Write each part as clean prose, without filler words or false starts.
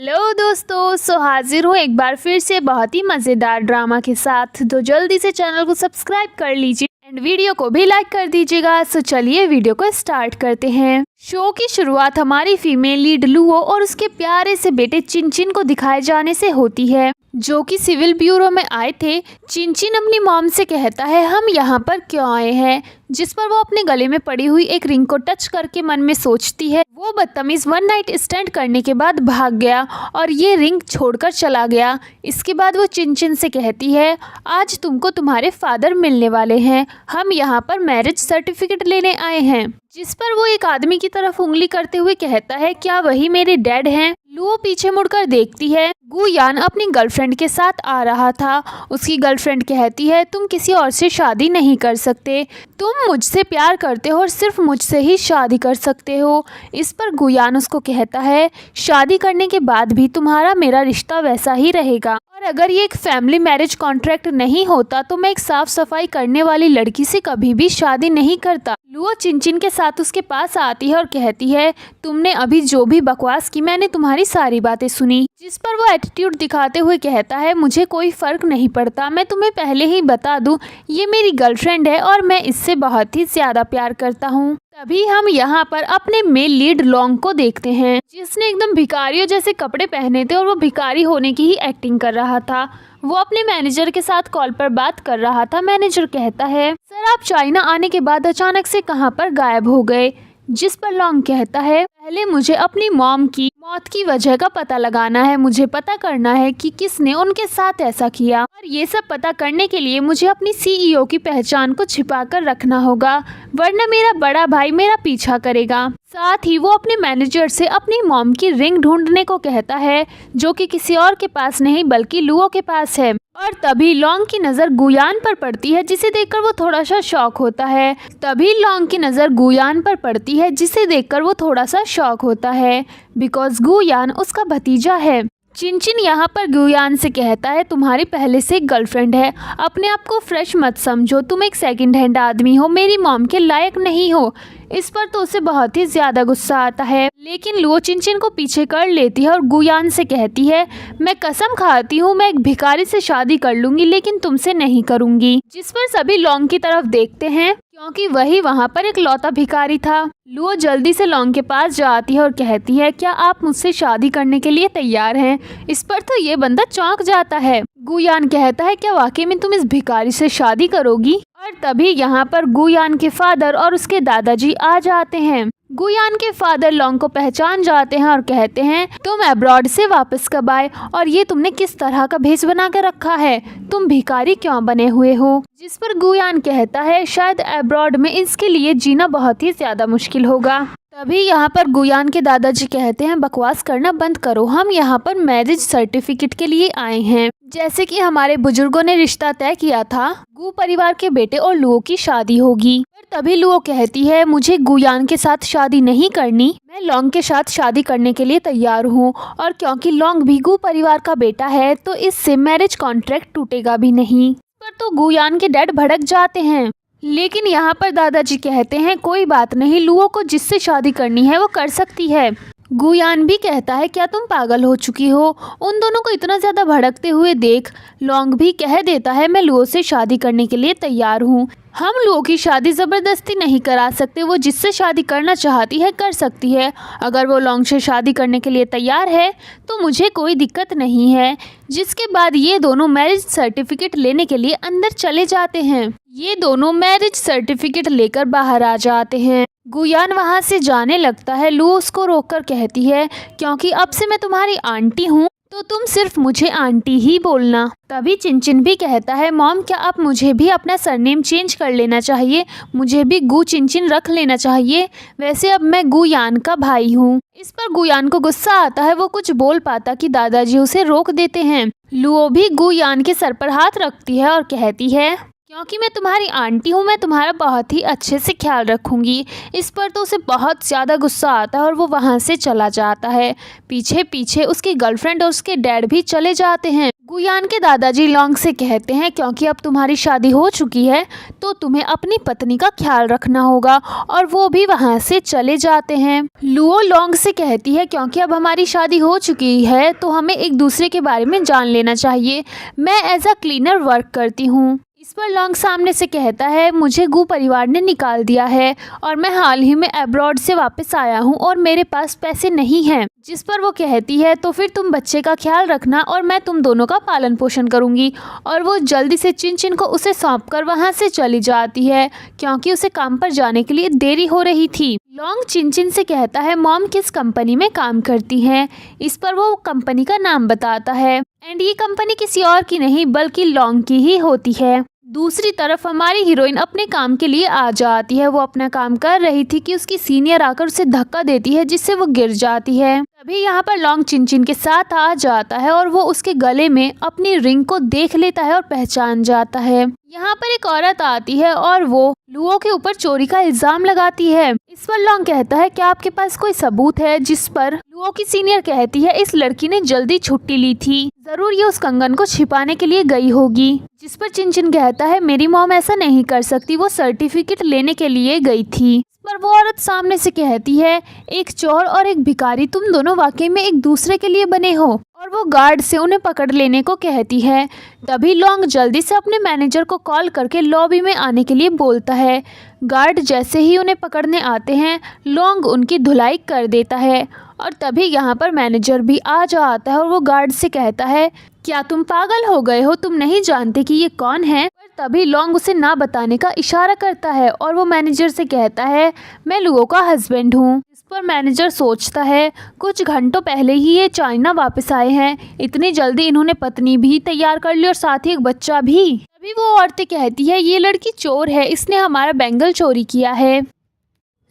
Hello दोस्तों, हाजिर हूँ एक बार फिर से बहुत ही मज़ेदार ड्रामा के साथ। तो जल्दी से चैनल को सब्सक्राइब कर लीजिए एंड वीडियो को भी लाइक कर दीजिएगा। चलिए वीडियो को स्टार्ट करते हैं। शो की शुरुआत हमारी फीमेल लीड लुओ और उसके प्यारे से बेटे चिनचिन को दिखाए जाने से होती है, जो कि सिविल ब्यूरो में आए थे। चिनचिन अपनी मॉम से कहता है हम यहाँ पर क्यों आए हैं, जिस पर वो अपने गले में पड़ी हुई एक रिंग को टच करके मन में सोचती है। वो बदतमीज वन नाइट स्टैंड करने के बाद भाग गया और ये रिंग छोड़कर चला गया। इसके बाद वो चिनचिन से कहती है आज तुमको तुम्हारे फादर मिलने वाले हैं, हम यहाँ पर मैरिज सर्टिफिकेट लेने आए हैं। जिस पर वो एक आदमी की तरफ उंगली करते हुए कहता है क्या वही मेरे डैड हैं। लुओ पीछे मुड़कर देखती है, गु यान अपनी गर्लफ्रेंड के साथ आ रहा था। उसकी गर्लफ्रेंड कहती है तुम किसी और से शादी नहीं कर सकते, तुम मुझसे प्यार करते हो और सिर्फ मुझसे ही शादी कर सकते हो। इस पर गुयान उसको कहता है शादी करने के बाद भी तुम्हारा मेरा रिश्ता वैसा ही रहेगा, और अगर ये एक फैमिली मैरिज कॉन्ट्रैक्ट नहीं होता तो मैं एक साफ सफाई करने वाली लड़की से कभी भी शादी नहीं करता। लुओ चिनचिन के साथ उसके पास आती है और कहती है तुमने अभी जो भी बकवास की मैंने तुम्हारी सारी बातें सुनी। जिस पर वो एटीट्यूड दिखाते हुए कहता है मुझे कोई फ़र्क नहीं पड़ता, मैं तुम्हें पहले ही बता दूं ये मेरी गर्लफ्रेंड है और मैं इससे बहुत ही ज़्यादा प्यार करता हूँ। तभी हम यहाँ पर अपने मेल लीड लॉन्ग को देखते हैं, जिसने एकदम भिखारियों जैसे कपड़े पहने थे और वो भिखारी होने की ही एक्टिंग कर रहा था। वो अपने मैनेजर के साथ कॉल पर बात कर रहा था। मैनेजर कहता है सर आप चाइना आने के बाद अचानक से कहाँ पर गायब हो गए। जिस पर लॉन्ग कहता है पहले मुझे अपनी मॉम की मौत की वजह का पता लगाना है, मुझे पता करना है कि किसने उनके साथ ऐसा किया, और ये सब पता करने के लिए मुझे अपनी सीईओ की पहचान को छिपा कर रखना होगा, वरना मेरा बड़ा भाई मेरा पीछा करेगा। साथ ही वो अपने मैनेजर से अपनी मॉम की रिंग ढूंढने को कहता है, जो कि किसी और के पास नहीं बल्कि लुओ के पास है। और तभी लॉन्ग की नज़र गुयान पर पड़ती है, जिसे देखकर वो थोड़ा सा शॉक होता है। तभी लॉन्ग की नज़र गुयान पर पड़ती है, जिसे देखकर वो थोड़ा सा शॉक होता है, बिकॉज गुयान उसका भतीजा है। चिनचिन यहाँ पर गुयान से कहता है तुम्हारी पहले से एक गर्लफ्रेंड है, अपने आप को फ्रेश मत समझो, तुम एक सेकंड हैंड आदमी हो, मेरी मॉम के लायक नहीं हो। इस पर तो उसे बहुत ही ज़्यादा गुस्सा आता है, लेकिन लुओ चिनचिन को पीछे कर लेती है और गुयान से कहती है मैं कसम खाती हूँ मैं एक भिखारी से शादी कर लूँगी लेकिन तुमसे नहीं करूँगी। जिस पर सभी लॉन्ग की तरफ देखते हैं, क्योंकि वही वहाँ पर एक लौता भिखारी था। लुओ जल्दी से लॉन्ग के पास जाती है और कहती है क्या आप मुझसे शादी करने के लिए तैयार हैं। इस पर तो ये बंदा चौंक जाता है। गुयान कहता है क्या वाकई में तुम इस भिखारी से शादी करोगी। और तभी यहाँ पर गुयान के फादर और उसके दादाजी आ जाते हैं। गुयान के फादर लॉन्ग को पहचान जाते हैं और कहते हैं तुम अब्रॉड से वापस कब आए और ये तुमने किस तरह का भेष बना कर रखा है, तुम भिखारी क्यों बने हुए हो। जिस पर गुयान कहता है शायद अब्रॉड में इसके लिए जीना बहुत ही ज्यादा मुश्किल होगा। तभी यहाँ पर गुयान के दादाजी कहते हैं बकवास करना बंद करो, हम यहाँ पर मैरिज सर्टिफिकेट के लिए आए हैं। जैसे कि हमारे बुजुर्गों ने रिश्ता तय किया था, गु परिवार के बेटे और लुओ की शादी होगी। तभी लुओ कहती है मुझे गुयान के साथ शादी नहीं करनी, मैं लॉन्ग के साथ शादी करने के लिए तैयार हूँ, और क्योंकि लॉन्ग भी गु परिवार का बेटा है तो इससे मैरिज कॉन्ट्रैक्ट टूटेगा भी नहीं। पर तो गुयान के डैड भड़क जाते हैं, लेकिन यहाँ पर दादाजी कहते हैं कोई बात नहीं, लुओ को जिससे शादी करनी है वो कर सकती है। गुयान भी कहता है क्या तुम पागल हो चुकी हो। उन दोनों को इतना ज़्यादा भड़कते हुए देख लॉन्ग भी कह देता है मैं लुओ से शादी करने के लिए तैयार हूँ, हम लुओ की शादी ज़बरदस्ती नहीं करा सकते, वो जिससे शादी करना चाहती है कर सकती है, अगर वो लॉन्ग से शादी करने के लिए तैयार है तो मुझे कोई दिक्कत नहीं है। जिसके बाद ये दोनों मैरिज सर्टिफिकेट लेने के लिए अंदर चले जाते हैं। ये दोनों मैरिज सर्टिफिकेट लेकर बाहर आ जाते हैं। गुयान वहाँ से जाने लगता है। लुओ उसको रोककर कहती है क्योंकि अब से मैं तुम्हारी आंटी हूँ तो तुम सिर्फ मुझे आंटी ही बोलना। तभी चिनचिन भी कहता है मॉम क्या आप मुझे भी अपना सरनेम चेंज कर लेना चाहिए, मुझे भी गु चिनचिन रख लेना चाहिए, वैसे अब मैं गुयान का भाई हूँ। इस पर गुयान को गुस्सा आता है, वो कुछ बोल पाता कि दादाजी उसे रोक देते हैं। लुओ भी गुयान के सर पर हाथ रखती है और कहती है क्योंकि मैं तुम्हारी आंटी हूँ मैं तुम्हारा बहुत ही अच्छे से ख्याल रखूँगी। इस पर तो उसे बहुत ज़्यादा गुस्सा आता है और वो वहाँ से चला जाता है। पीछे पीछे उसकी गर्लफ्रेंड और उसके डैड भी चले जाते हैं। गुयान के दादाजी लोंग से कहते हैं क्योंकि अब तुम्हारी शादी हो चुकी है तो तुम्हें अपनी पत्नी का ख्याल रखना होगा, और वो भी वहाँ से चले जाते हैं। लुओ लोंग से कहती है क्योंकि अब हमारी शादी हो चुकी है तो हमें एक दूसरे के बारे में जान लेना चाहिए। मैं एज अ क्लीनर वर्क करती हूँ। इस पर लोंग सामने से कहता है मुझे गू परिवार ने निकाल दिया है और मैं हाल ही में अब्रॉड से वापस आया हूँ और मेरे पास पैसे नहीं हैं। जिस पर वो कहती है तो फिर तुम बच्चे का ख्याल रखना और मैं तुम दोनों का पालन पोषण करूँगी। और वो जल्दी से चिन को उसे सौंप कर वहाँ से चली जाती है क्योंकि उसे काम पर जाने के लिए देरी हो रही थी। लोंग चिन से कहता है मॉम किस कंपनी में काम करती हैं। इस पर वो कंपनी का नाम बताता है एंड ये कंपनी किसी और की नहीं बल्कि लोंग की ही होती है। दूसरी तरफ हमारी हीरोइन अपने काम के लिए आ जाती है। वो अपना काम कर रही थी कि उसकी सीनियर आकर उसे धक्का देती है जिससे वो गिर जाती है। तभी यहाँ पर लोंग चिन के साथ आ जाता है और वो उसके गले में अपनी रिंग को देख लेता है और पहचान जाता है। यहाँ पर एक औरत आती है और वो लुओ के ऊपर चोरी का इल्जाम लगाती है। इस पर लोंग कहता है क्या आपके पास कोई सबूत है। जिस पर लुओ की सीनियर कहती है इस लड़की ने जल्दी छुट्टी ली थी, जरूर ये उस कंगन को छिपाने के लिए गई होगी। जिस पर चिन कहता है मेरी मॉम ऐसा नहीं कर सकती, वो सर्टिफिकेट लेने के लिए गई थी। पर वो औरत सामने से कहती है एक चोर और एक भिखारी तुम दोनों वाकई में एक दूसरे के लिए बने हो, और वो गार्ड से उन्हें पकड़ लेने को कहती है। तभी लोंग जल्दी से अपने मैनेजर को कॉल करके लॉबी में आने के लिए बोलता है। गार्ड जैसे ही उन्हें पकड़ने आते हैं लोंग उनकी धुलाई कर देता है और तभी यहाँ पर मैनेजर भी आ जाता है और वो गार्ड से कहता है क्या तुम पागल हो गए हो, तुम नहीं जानते कि ये कौन है। तभी लोंग उसे ना बताने का इशारा करता है और वो मैनेजर से कहता है मैं लुओ का हस्बैंड हूँ। इस पर मैनेजर सोचता है कुछ घंटों पहले ही ये चाइना वापस आए हैं, इतनी जल्दी इन्होंने पत्नी भी तैयार कर ली और साथ ही एक बच्चा भी। तभी वो औरतें कहती है ये लड़की चोर है, इसने हमारा बैंगल चोरी किया है।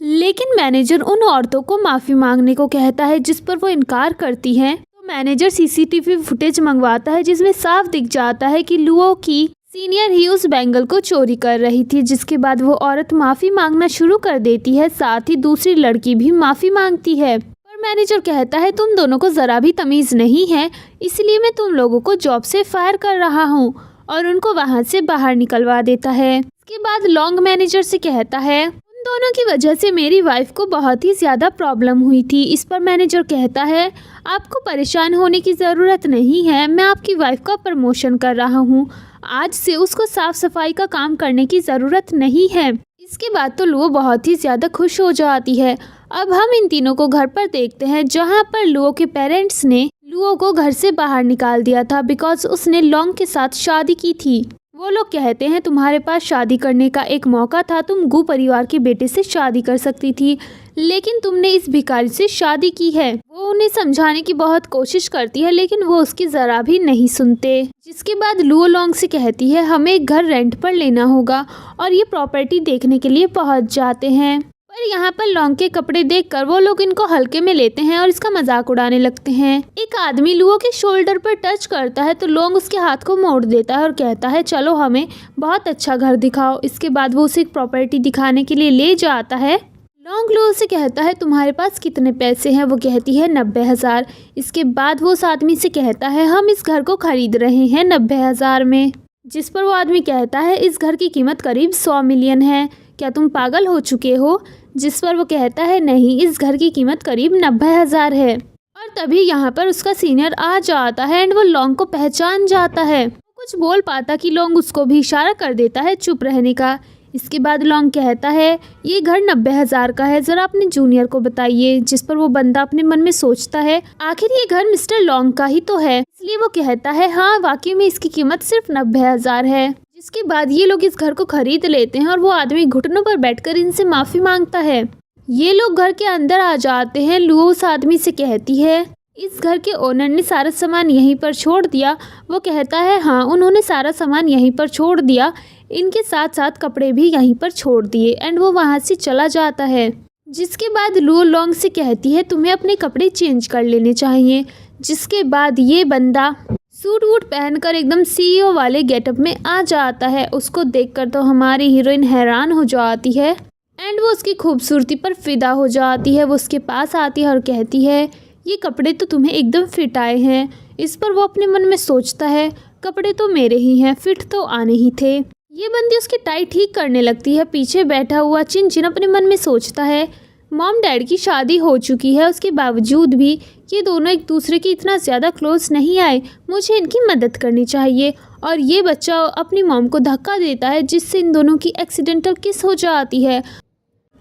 लेकिन मैनेजर उन औरतों को माफ़ी मांगने को कहता है जिस पर वो इनकार करती हैं। तो मैनेजर सीसीटीवी फुटेज मंगवाता है जिसमें साफ दिख जाता है कि लुओ की सीनियर ही उस बैंगल को चोरी कर रही थी। जिसके बाद वो औरत माफ़ी मांगना शुरू कर देती है, साथ ही दूसरी लड़की भी माफ़ी मांगती है। पर मैनेजर कहता है तुम दोनों को ज़रा भी तमीज़ नहीं है, इसलिए मैं तुम लोगों को जॉब से फायर कर रहा हूँ, और उनको वहाँ से बाहर निकलवा देता है। इसके बाद लोंग मैनेजर से कहता है उन दोनों की वजह से मेरी वाइफ को बहुत ही ज़्यादा प्रॉब्लम हुई थी। इस पर मैनेजर कहता है आपको परेशान होने की ज़रूरत नहीं है, मैं आपकी वाइफ का प्रमोशन कर रहा हूँ, आज से उसको साफ सफाई का काम करने की ज़रूरत नहीं है। इसके बाद तो लुओ बहुत ही ज़्यादा खुश हो जाती है। अब हम इन तीनों को घर पर देखते हैं जहाँ पर लुओ के पेरेंट्स ने लुओ को घर से बाहर निकाल दिया था बिकॉज उसने लोंग के साथ शादी की थी। वो लोग कहते हैं तुम्हारे पास शादी करने का एक मौका था, तुम गू परिवार के बेटे से शादी कर सकती थी, लेकिन तुमने इस भिखारी से शादी की है। वो उन्हें समझाने की बहुत कोशिश करती है लेकिन वो उसकी ज़रा भी नहीं सुनते। जिसके बाद लुओ लोंग से कहती है हमें एक घर रेंट पर लेना होगा, और ये प्रॉपर्टी देखने के लिए पहुंच जाते हैं। पर यहाँ पर लोंग के कपड़े देखकर वो लोग इनको हल्के में लेते हैं और इसका मजाक उड़ाने लगते हैं। एक आदमी लुओ के शोल्डर पर टच करता है तो लोंग उसके हाथ को मोड़ देता है और कहता है चलो हमें बहुत अच्छा घर दिखाओ। इसके बाद वो उसे एक प्रॉपर्टी दिखाने के लिए ले जाता है। लोंग लुओ से कहता है तुम्हारे पास कितने पैसे हैं। वो कहती है 90,000। इसके बाद वो उस आदमी से कहता है हम इस घर को खरीद रहे हैं 90,000 में। जिस पर वो आदमी कहता है इस घर की कीमत करीब 100 मिलियन है, क्या तुम पागल हो चुके हो। जिस पर वो कहता है नहीं, इस घर की कीमत करीब 90,000 है। और तभी यहाँ पर उसका सीनियर आ जाता है एंड वो लोंग को पहचान जाता है। वो कुछ बोल पाता कि लोंग उसको भी इशारा कर देता है चुप रहने का। इसके बाद लोंग कहता है ये घर 90,000 का है, ज़रा अपने जूनियर को बताइए। जिस पर वो बंदा अपने मन में सोचता है आखिर ये घर मिस्टर लोंग का ही तो है, इसलिए वो कहता है हाँ वाकई में इसकी कीमत सिर्फ 90,000 है। जिसके बाद ये लोग इस घर को खरीद लेते हैं और वो आदमी घुटनों पर बैठकर इनसे माफ़ी मांगता है। ये लोग घर के अंदर आ जाते हैं। लुओ उस आदमी से कहती है इस घर के ओनर ने सारा सामान यहीं पर छोड़ दिया। वो कहता है हाँ उन्होंने सारा सामान यहीं पर छोड़ दिया, इनके साथ साथ कपड़े भी यहीं पर छोड़ दिए, एंड वो वहाँ से चला जाता है। जिसके बाद लुओ लोंग से कहती है तुम्हें अपने कपड़े चेंज कर लेने चाहिए। जिसके बाद ये बंदा सूट वूट पहनकर एकदम सीईओ वाले गेटअप में आ जाता है। उसको देखकर तो हमारी हीरोइन हैरान हो जाती है एंड वो उसकी खूबसूरती पर फिदा हो जाती है। वो उसके पास आती है और कहती है ये कपड़े तो तुम्हें एकदम फिट आए हैं, इस पर वो अपने मन में सोचता है कपड़े तो मेरे ही हैं, फिट तो आने ही थे। ये बंदी उसकी टाई ठीक करने लगती है। पीछे बैठा हुआ चिन अपने मन में सोचता है मॉम डैड की शादी हो चुकी है, उसके बावजूद भी ये दोनों एक दूसरे के इतना ज़्यादा क्लोज नहीं आए, मुझे इनकी मदद करनी चाहिए। और ये बच्चा अपनी मॉम को धक्का देता है जिससे इन दोनों की एक्सीडेंटल किस हो जाती है।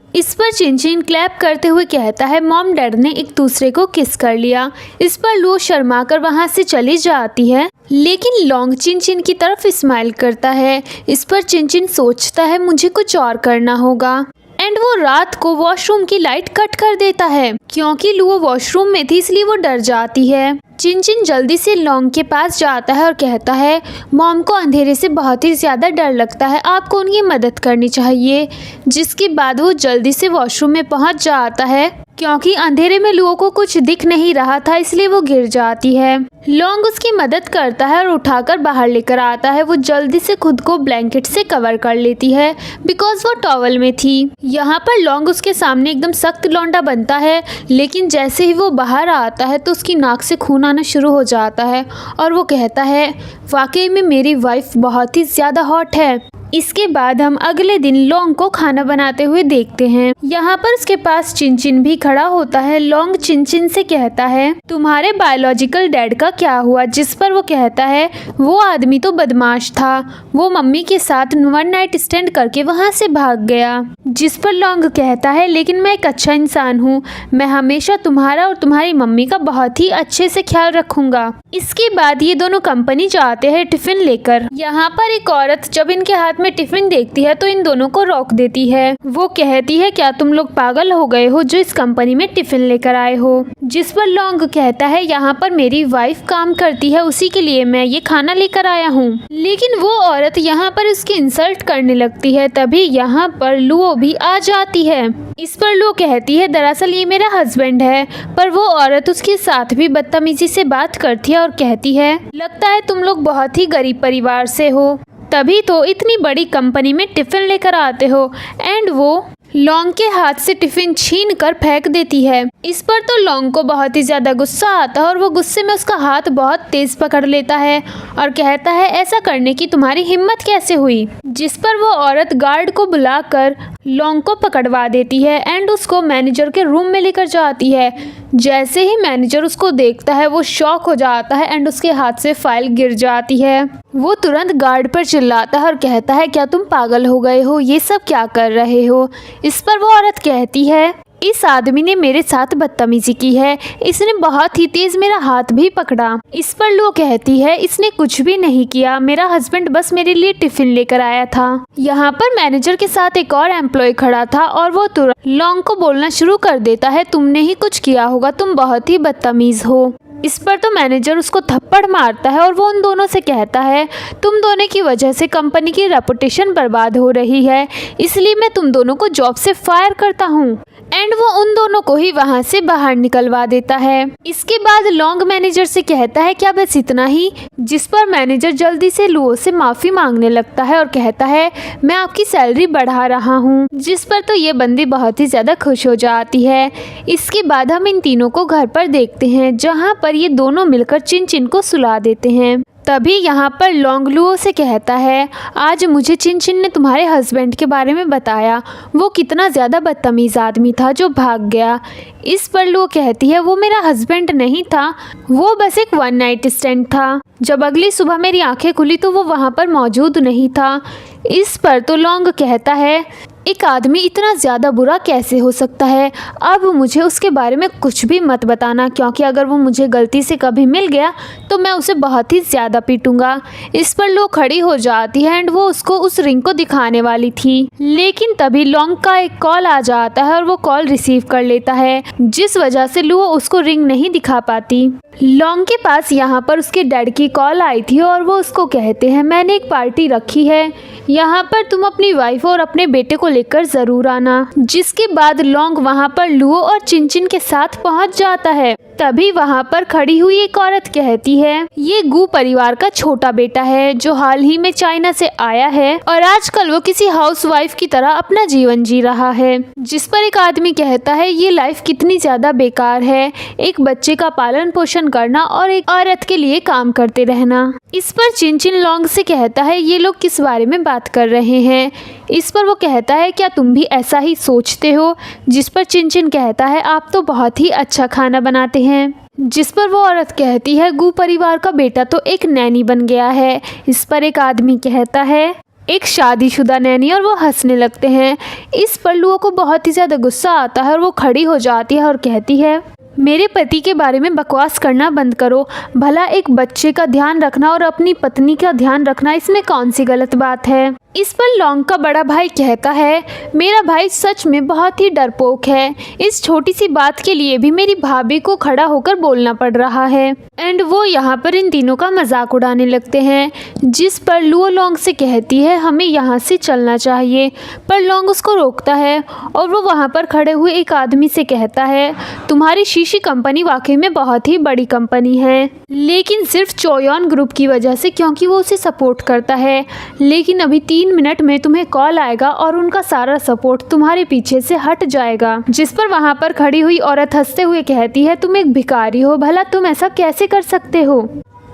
इस पर चिन क्लैप करते हुए कहता है मॉम डैड ने एक दूसरे को किस कर लिया। इस पर लुओ शर्मा कर वहाँ से चली जाती है, लेकिन लॉन्ग चिन की तरफ स्माइल करता है। इस पर चिन सोचता है मुझे कुछ और करना होगा एंड वो रात को वॉशरूम की लाइट कट कर देता है। क्योंकि लुओ वॉशरूम में थी इसलिए वो डर जाती है। चिन जल्दी से लॉन्ग के पास जाता है और कहता है मॉम को अंधेरे से बहुत ही ज़्यादा डर लगता है, आपको उनकी मदद करनी चाहिए। जिसके बाद वो जल्दी से वॉशरूम में पहुंच जाता है। क्योंकि अंधेरे में लुओ को कुछ दिख नहीं रहा था इसलिए वो गिर जाती है। लॉन्ग उसकी मदद करता है और उठाकर बाहर लेकर आता है। वो जल्दी से खुद को ब्लैंकेट से कवर कर लेती है बिकॉज वो टॉवल में थी। यहाँ पर लॉन्ग उसके सामने एकदम सख्त लौंडा बनता है, लेकिन जैसे ही वो बाहर आता है तो उसकी नाक से खून आना शुरू हो जाता है और वो कहता है वाकई में मेरी वाइफ बहुत ही ज़्यादा हॉट है। इसके बाद हम अगले दिन लॉन्ग को खाना बनाते हुए देखते हैं। यहाँ पर उसके पास चिन भी खड़ा होता है। लॉन्ग चिन से कहता है तुम्हारे बायोलॉजिकल डैड का क्या हुआ। जिस पर वो कहता है वो आदमी तो बदमाश था, वो मम्मी के साथ वन नाइट स्टैंड करके वहाँ से भाग गया। जिस पर लॉन्ग कहता है लेकिन मैं एक अच्छा इंसान हूँ, मैं हमेशा तुम्हारा और तुम्हारी मम्मी का बहुत ही अच्छे से ख्याल रखूंगा। इसके बाद ये दोनों कंपनी जाते हैं टिफिन लेकर। यहाँ पर एक औरत जब इनके हाथ में टिफिन देखती है तो इन दोनों को रोक देती है। वो कहती है क्या तुम लोग पागल हो गए हो जो इस कंपनी में टिफिन लेकर आए हो। जिस पर लॉन्ग कहता है यहाँ पर मेरी वाइफ काम करती है, उसी के लिए मैं ये खाना लेकर आया हूँ। लेकिन वो औरत यहाँ पर उसकी इंसल्ट करने लगती है। तभी यहाँ पर लुओ भी आ जाती है। इस पर लुओ कहती है दरअसल ये मेरा हस्बैंड है, पर वो औरत उसके साथ भी बदतमीजी से बात करती है और कहती है लगता है तुम लोग बहुत ही गरीब परिवार से हो, तभी तो इतनी बड़ी कंपनी में टिफिन लेकर आते हो। एंड वो लॉन्ग के हाथ से टिफिन छीन कर फेंक देती है। इस पर तो लॉन्ग को बहुत ही ज़्यादा गुस्सा आता है और वो गुस्से में उसका हाथ बहुत तेज़ पकड़ लेता है और कहता है ऐसा करने की तुम्हारी हिम्मत कैसे हुई। जिस पर वो औरत गार्ड को बुलाकर लॉन्ग को पकड़वा देती है एंड उसको मैनेजर के रूम में लेकर जाती है। जैसे ही मैनेजर उसको देखता है वो शॉक हो जाता है एंड उसके हाथ से फाइल गिर जाती है। वो तुरंत गार्ड पर चिल्लाता है और कहता है क्या तुम पागल हो गए हो, ये सब क्या कर रहे हो। इस पर वो औरत कहती है इस आदमी ने मेरे साथ बदतमीजी की है, इसने बहुत ही तेज मेरा हाथ भी पकड़ा। इस पर लुओ कहती है इसने कुछ भी नहीं किया, मेरा हस्बैंड बस मेरे लिए टिफिन लेकर आया था। यहाँ पर मैनेजर के साथ एक और एम्प्लॉय खड़ा था और वो तुरंत लॉन्ग को बोलना शुरू कर देता है तुमने ही कुछ किया होगा, तुम बहुत ही बदतमीज हो। इस पर तो मैनेजर उसको थप्पड़ मारता है और वो उन दोनों से कहता है तुम दोनों की वजह से कंपनी की रेपुटेशन बर्बाद हो रही है, इसलिए मैं तुम दोनों को जॉब से फायर करता हूँ। एंड वो उन दोनों को ही वहाँ से बाहर निकलवा देता है। इसके बाद लॉन्ग मैनेजर से कहता है क्या बस इतना ही। जिस पर मैनेजर जल्दी से लुओ से माफ़ी मांगने लगता है और कहता है मैं आपकी सैलरी बढ़ा रहा हूँ। जिस पर तो ये बंदी बहुत ही ज़्यादा खुश हो जाती है। इसके बाद हम इन तीनों को घर पर देखते हैं जहाँ पर ये दोनों मिलकर चिन को सुला देते हैं। तभी यहाँ पर लॉन्ग लुओ से कहता है आज मुझे चिन ने तुम्हारे हस्बैंड के बारे में बताया, वो कितना ज़्यादा बदतमीज़ आदमी था जो भाग गया। इस पर लुओ कहती है वो मेरा हस्बैंड नहीं था, वो बस एक वन नाइट स्टैंड था। जब अगली सुबह मेरी आंखें खुली तो वो वहाँ पर मौजूद नहीं था। इस पर तो लॉन्ग कहता है एक आदमी इतना ज़्यादा बुरा कैसे हो सकता है, अब मुझे उसके बारे में कुछ भी मत बताना, क्योंकि अगर वो मुझे गलती से कभी मिल गया तो मैं उसे बहुत ही ज़्यादा पीटूंगा। इस पर लुओ खड़ी हो जाती है एंड वो उसको उस रिंग को दिखाने वाली थी, लेकिन तभी लॉन्ग का एक कॉल आ जाता है और वो कॉल रिसीव कर लेता है, जिस वजह से लुओ उसको रिंग नहीं दिखा पाती। लॉन्ग के पास यहाँ पर उसके डैड की कॉल आई थी और वो उसको कहते हैं मैंने एक पार्टी रखी है, यहाँ पर तुम अपनी वाइफ और अपने बेटे को लेकर ज़रूर आना। जिसके बाद लॉन्ग वहाँ पर लुओ और चिन के साथ पहुँच जाता है। तभी वहाँ पर खड़ी हुई एक औरत कहती है, ये गु परिवार का छोटा बेटा है जो हाल ही में चाइना से आया है और आजकल वो किसी हाउसवाइफ की तरह अपना जीवन जी रहा है। जिस पर एक आदमी कहता है, ये लाइफ कितनी ज्यादा बेकार है, एक बच्चे का पालन पोषण करना और एक औरत के लिए काम करते रहना। इस पर चिनचिन लोंग से कहता है, ये लोग किस बारे में बात कर रहे हैं। इस पर वो कहता है, क्या तुम भी ऐसा ही सोचते हो। जिस पर चिनचिन कहता है, आप तो बहुत ही अच्छा खाना बनाते हैं। जिस पर वो औरत कहती है, गु परिवार का बेटा तो एक नैनी बन गया है। इस पर एक आदमी कहता है, एक शादीशुदा नैनी, और वो हंसने लगते हैं। इस पर लुओ को बहुत ही ज़्यादा गुस्सा आता है और वो खड़ी हो जाती है और कहती है, मेरे पति के बारे में बकवास करना बंद करो। भला एक बच्चे का ध्यान रखना और अपनी पत्नी का ध्यान रखना, इसमें कौन सी गलत बात है। इस पर लोंग का बड़ा भाई कहता है, मेरा भाई सच में बहुत ही डरपोक है। इस छोटी सी बात के लिए भी मेरी भाभी को खड़ा होकर बोलना पड़ रहा है। एंड वो यहाँ पर इन तीनों का मजाक उड़ाने लगते हैं। जिस पर लुओ लोंग से कहती है, हमें यहाँ से चलना चाहिए। पर लोंग उसको रोकता है और वो वहाँ पर खड़े हुए एक आदमी से कहता है, तुम्हारी शीशी कंपनी वाकई में बहुत ही बड़ी कंपनी है, लेकिन सिर्फ चोयॉन ग्रुप की वजह से, क्योंकि वो उसे सपोर्ट करता है। लेकिन अभी 3 मिनट में तुम्हें कॉल आएगा और उनका सारा सपोर्ट तुम्हारे पीछे से हट जाएगा। जिस पर वहाँ पर खड़ी हुई औरत हंसते हुए कहती है, तुम एक भिखारी हो, भला तुम ऐसा कैसे कर सकते हो।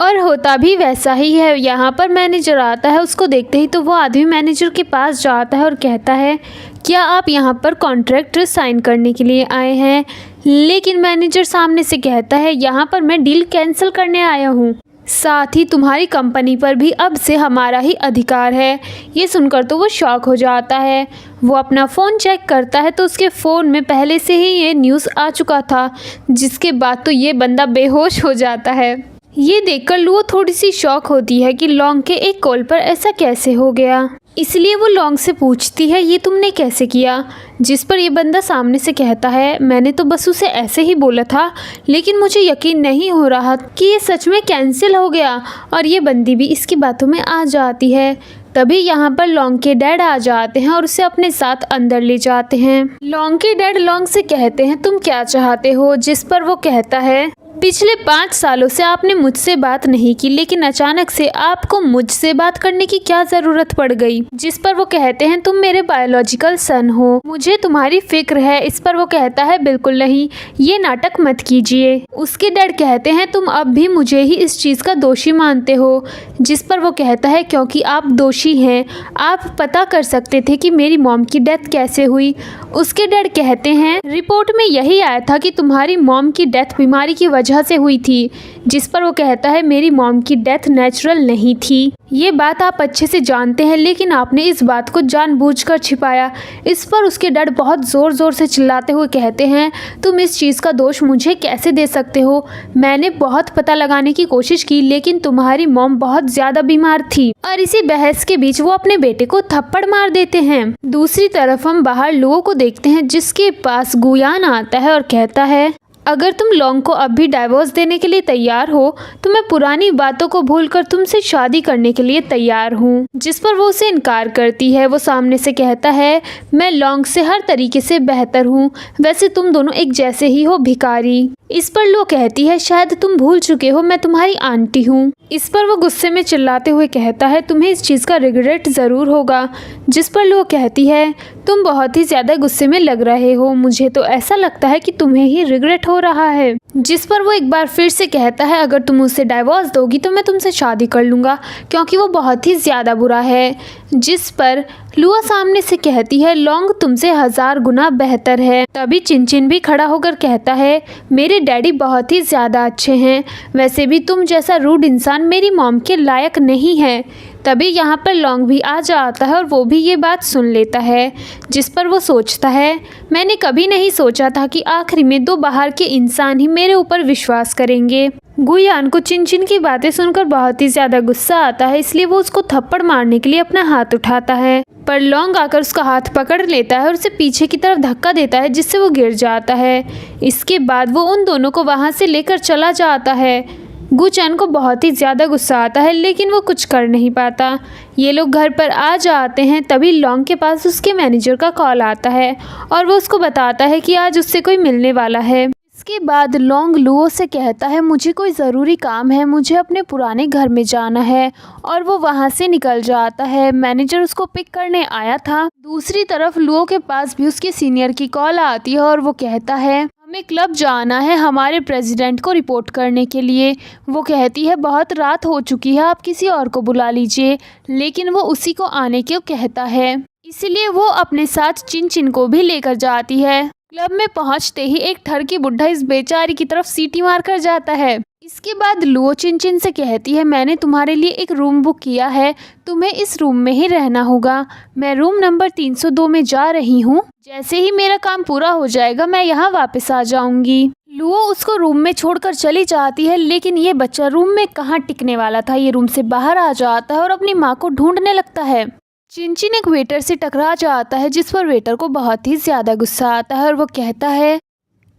और होता भी वैसा ही है। यहाँ पर मैनेजर आता है, उसको देखते ही तो वो आदमी मैनेजर के पास जाता है और कहता है, क्या आप यहाँ पर कॉन्ट्रैक्ट साइन करने के लिए आए हैं। लेकिन मैनेजर सामने से कहता है, यहाँ पर मैं डील कैंसिल करने आया हूँ, साथ ही तुम्हारी कंपनी पर भी अब से हमारा ही अधिकार है। ये सुनकर तो वो शॉक हो जाता है। वो अपना फ़ोन चेक करता है तो उसके फ़ोन में पहले से ही ये न्यूज़ आ चुका था, जिसके बाद तो ये बंदा बेहोश हो जाता है। ये देखकर लुओ थोड़ी सी शॉक होती है कि लोंग के एक कॉल पर ऐसा कैसे हो गया। इसलिए वो लोंग से पूछती है, ये तुमने कैसे किया। जिस पर ये बंदा सामने से कहता है, मैंने तो बस उसे ऐसे ही बोला था, लेकिन मुझे यकीन नहीं हो रहा कि ये सच में कैंसिल हो गया। और ये बंदी भी इसकी बातों में आ जाती है। तभी यहाँ पर लोंग के डैड आ जाते हैं और उसे अपने साथ अंदर ले जाते हैं। लोंग के डैड लोंग से कहते हैं, तुम क्या चाहते हो। जिस पर वो कहता है, पिछले 5 सालों से आपने मुझसे बात नहीं की, लेकिन अचानक से आपको मुझसे बात करने की क्या जरूरत पड़ गई। जिस पर वो कहते हैं, तुम मेरे बायोलॉजिकल सन हो, मुझे तुम्हारी फिक्र है। इस पर वो कहता है, बिल्कुल नहीं, ये नाटक मत कीजिए। उसके डैड कहते हैं, तुम अब भी मुझे ही इस चीज़ का दोषी मानते हो। जिस पर वो कहता है, क्योंकि आप दोषी हैं, आप पता कर सकते थे कि मेरी मॉम की डेथ कैसे हुई। उसके डैड कहते हैं, रिपोर्ट में यही आया था कि तुम्हारी मॉम की डेथ बीमारी की वजह से हुई थी। जिस पर वो कहता है, मेरी मॉम की डेथ नेचुरल नहीं थी। ये बात आप अच्छे से जानते हैं, लेकिन आपने इस बात को जानबूझकर छिपाया। इस पर उसके डैड बहुत ज़ोर ज़ोर से चिल्लाते हुए कहते हैं, तुम इस चीज़ का दोष मुझे कैसे दे सकते हो। मैंने बहुत पता लगाने की कोशिश की, लेकिन तुम्हारी मॉम बहुत ज़्यादा बीमार थी। और इसी बहस के बीच वो अपने बेटे को थप्पड़ मार देते हैं। दूसरी तरफ हम बाहर लुओ को देखते हैं, जिसके पास गुयान आता है और कहता है, अगर तुम लोंग को अब भी डाइवोर्स देने के लिए तैयार हो तो मैं पुरानी बातों को भूलकर तुमसे शादी करने के लिए तैयार हूँ। जिस पर वो उसे इनकार करती है। वो सामने से कहता है, मैं लोंग से हर तरीके से बेहतर हूँ, वैसे तुम दोनों एक जैसे ही हो भिखारी। इस पर लो कहती है, शायद तुम भूल चुके हो, मैं तुम्हारी आंटी हूँ। इस पर वो गुस्से में चिल्लाते हुए कहता है, तुम्हें इस चीज़ का रिग्रेट ज़रूर होगा। जिस पर लो कहती है, तुम बहुत ही ज़्यादा गुस्से में लग रहे हो, मुझे तो ऐसा लगता है कि तुम्हें ही रिग्रेट हो रहा है। जिस पर वो एक बार फिर से कहता है, अगर तुम उससे डाइवोर्स दोगी तो मैं तुमसे शादी कर लूँगा, क्योंकि वो बहुत ही ज़्यादा बुरा है। जिस पर लुआ सामने से कहती है, लोंग तुमसे 1000 गुना बेहतर है। तभी चिनचिन भी खड़ा होकर कहता है, मेरे डैडी बहुत ही ज़्यादा अच्छे हैं, वैसे भी तुम जैसा रूड इंसान मेरी मॉम के लायक नहीं है। तभी यहाँ पर लोंग भी आ जाता है और वो भी ये बात सुन लेता है। जिस पर वो सोचता है, मैंने कभी नहीं सोचा था कि आखिरी में 2 बाहर के इंसान ही मेरे ऊपर विश्वास करेंगे। गुयान को चिनचिन की बातें सुनकर बहुत ही ज़्यादा गुस्सा आता है, इसलिए वो उसको थप्पड़ मारने के लिए अपना हाथ उठाता है। पर लोंग आकर उसका हाथ पकड़ लेता है और उसे पीछे की तरफ धक्का देता है, जिससे वो गिर जाता है। इसके बाद वो उन दोनों को वहाँ से लेकर चला जाता है। गुचैन को बहुत ही ज़्यादा गुस्सा आता है, लेकिन वो कुछ कर नहीं पाता। ये लोग घर पर आ जाते हैं। तभी लोंग के पास उसके मैनेजर का कॉल आता है और वो उसको बताता है कि आज उससे कोई मिलने वाला है। इसके बाद लॉन्ग लुओ से कहता है मुझे कोई ज़रूरी काम है, मुझे अपने पुराने घर में जाना है, और वो वहाँ से निकल जाता है। मैनेजर उसको पिक करने आया था। दूसरी तरफ लुओ के पास भी उसके सीनियर की कॉल आती है और वो कहता है हमें क्लब जाना है हमारे प्रेसिडेंट को रिपोर्ट करने के लिए। वो कहती है बहुत रात हो चुकी है, आप किसी और को बुला लीजिए, लेकिन वो उसी को आने को कहता है। इसलिए वो अपने साथ चिन चिन को भी लेकर जाती है। क्लब में पहुंचते ही एक ठरकी बुढ़ा इस बेचारी की तरफ सीटी मार कर जाता है। इसके बाद लुओ चिन चिन से कहती है मैंने तुम्हारे लिए एक रूम बुक किया है, तुम्हें इस रूम में ही रहना होगा। मैं रूम नंबर 302 में जा रही हूँ, जैसे ही मेरा काम पूरा हो जाएगा मैं यहाँ वापस आ जाऊंगी। लुओ उसको रूम में छोड़कर चली जाती है, लेकिन ये बच्चा रूम में कहाँ टिकने वाला था। ये रूम से बाहर आ जाता है और अपनी माँ को ढूंढने लगता है। चिन चिन एक वेटर से टकरा जाता है, जिस पर वेटर को बहुत ही ज़्यादा गुस्सा आता है और वो कहता है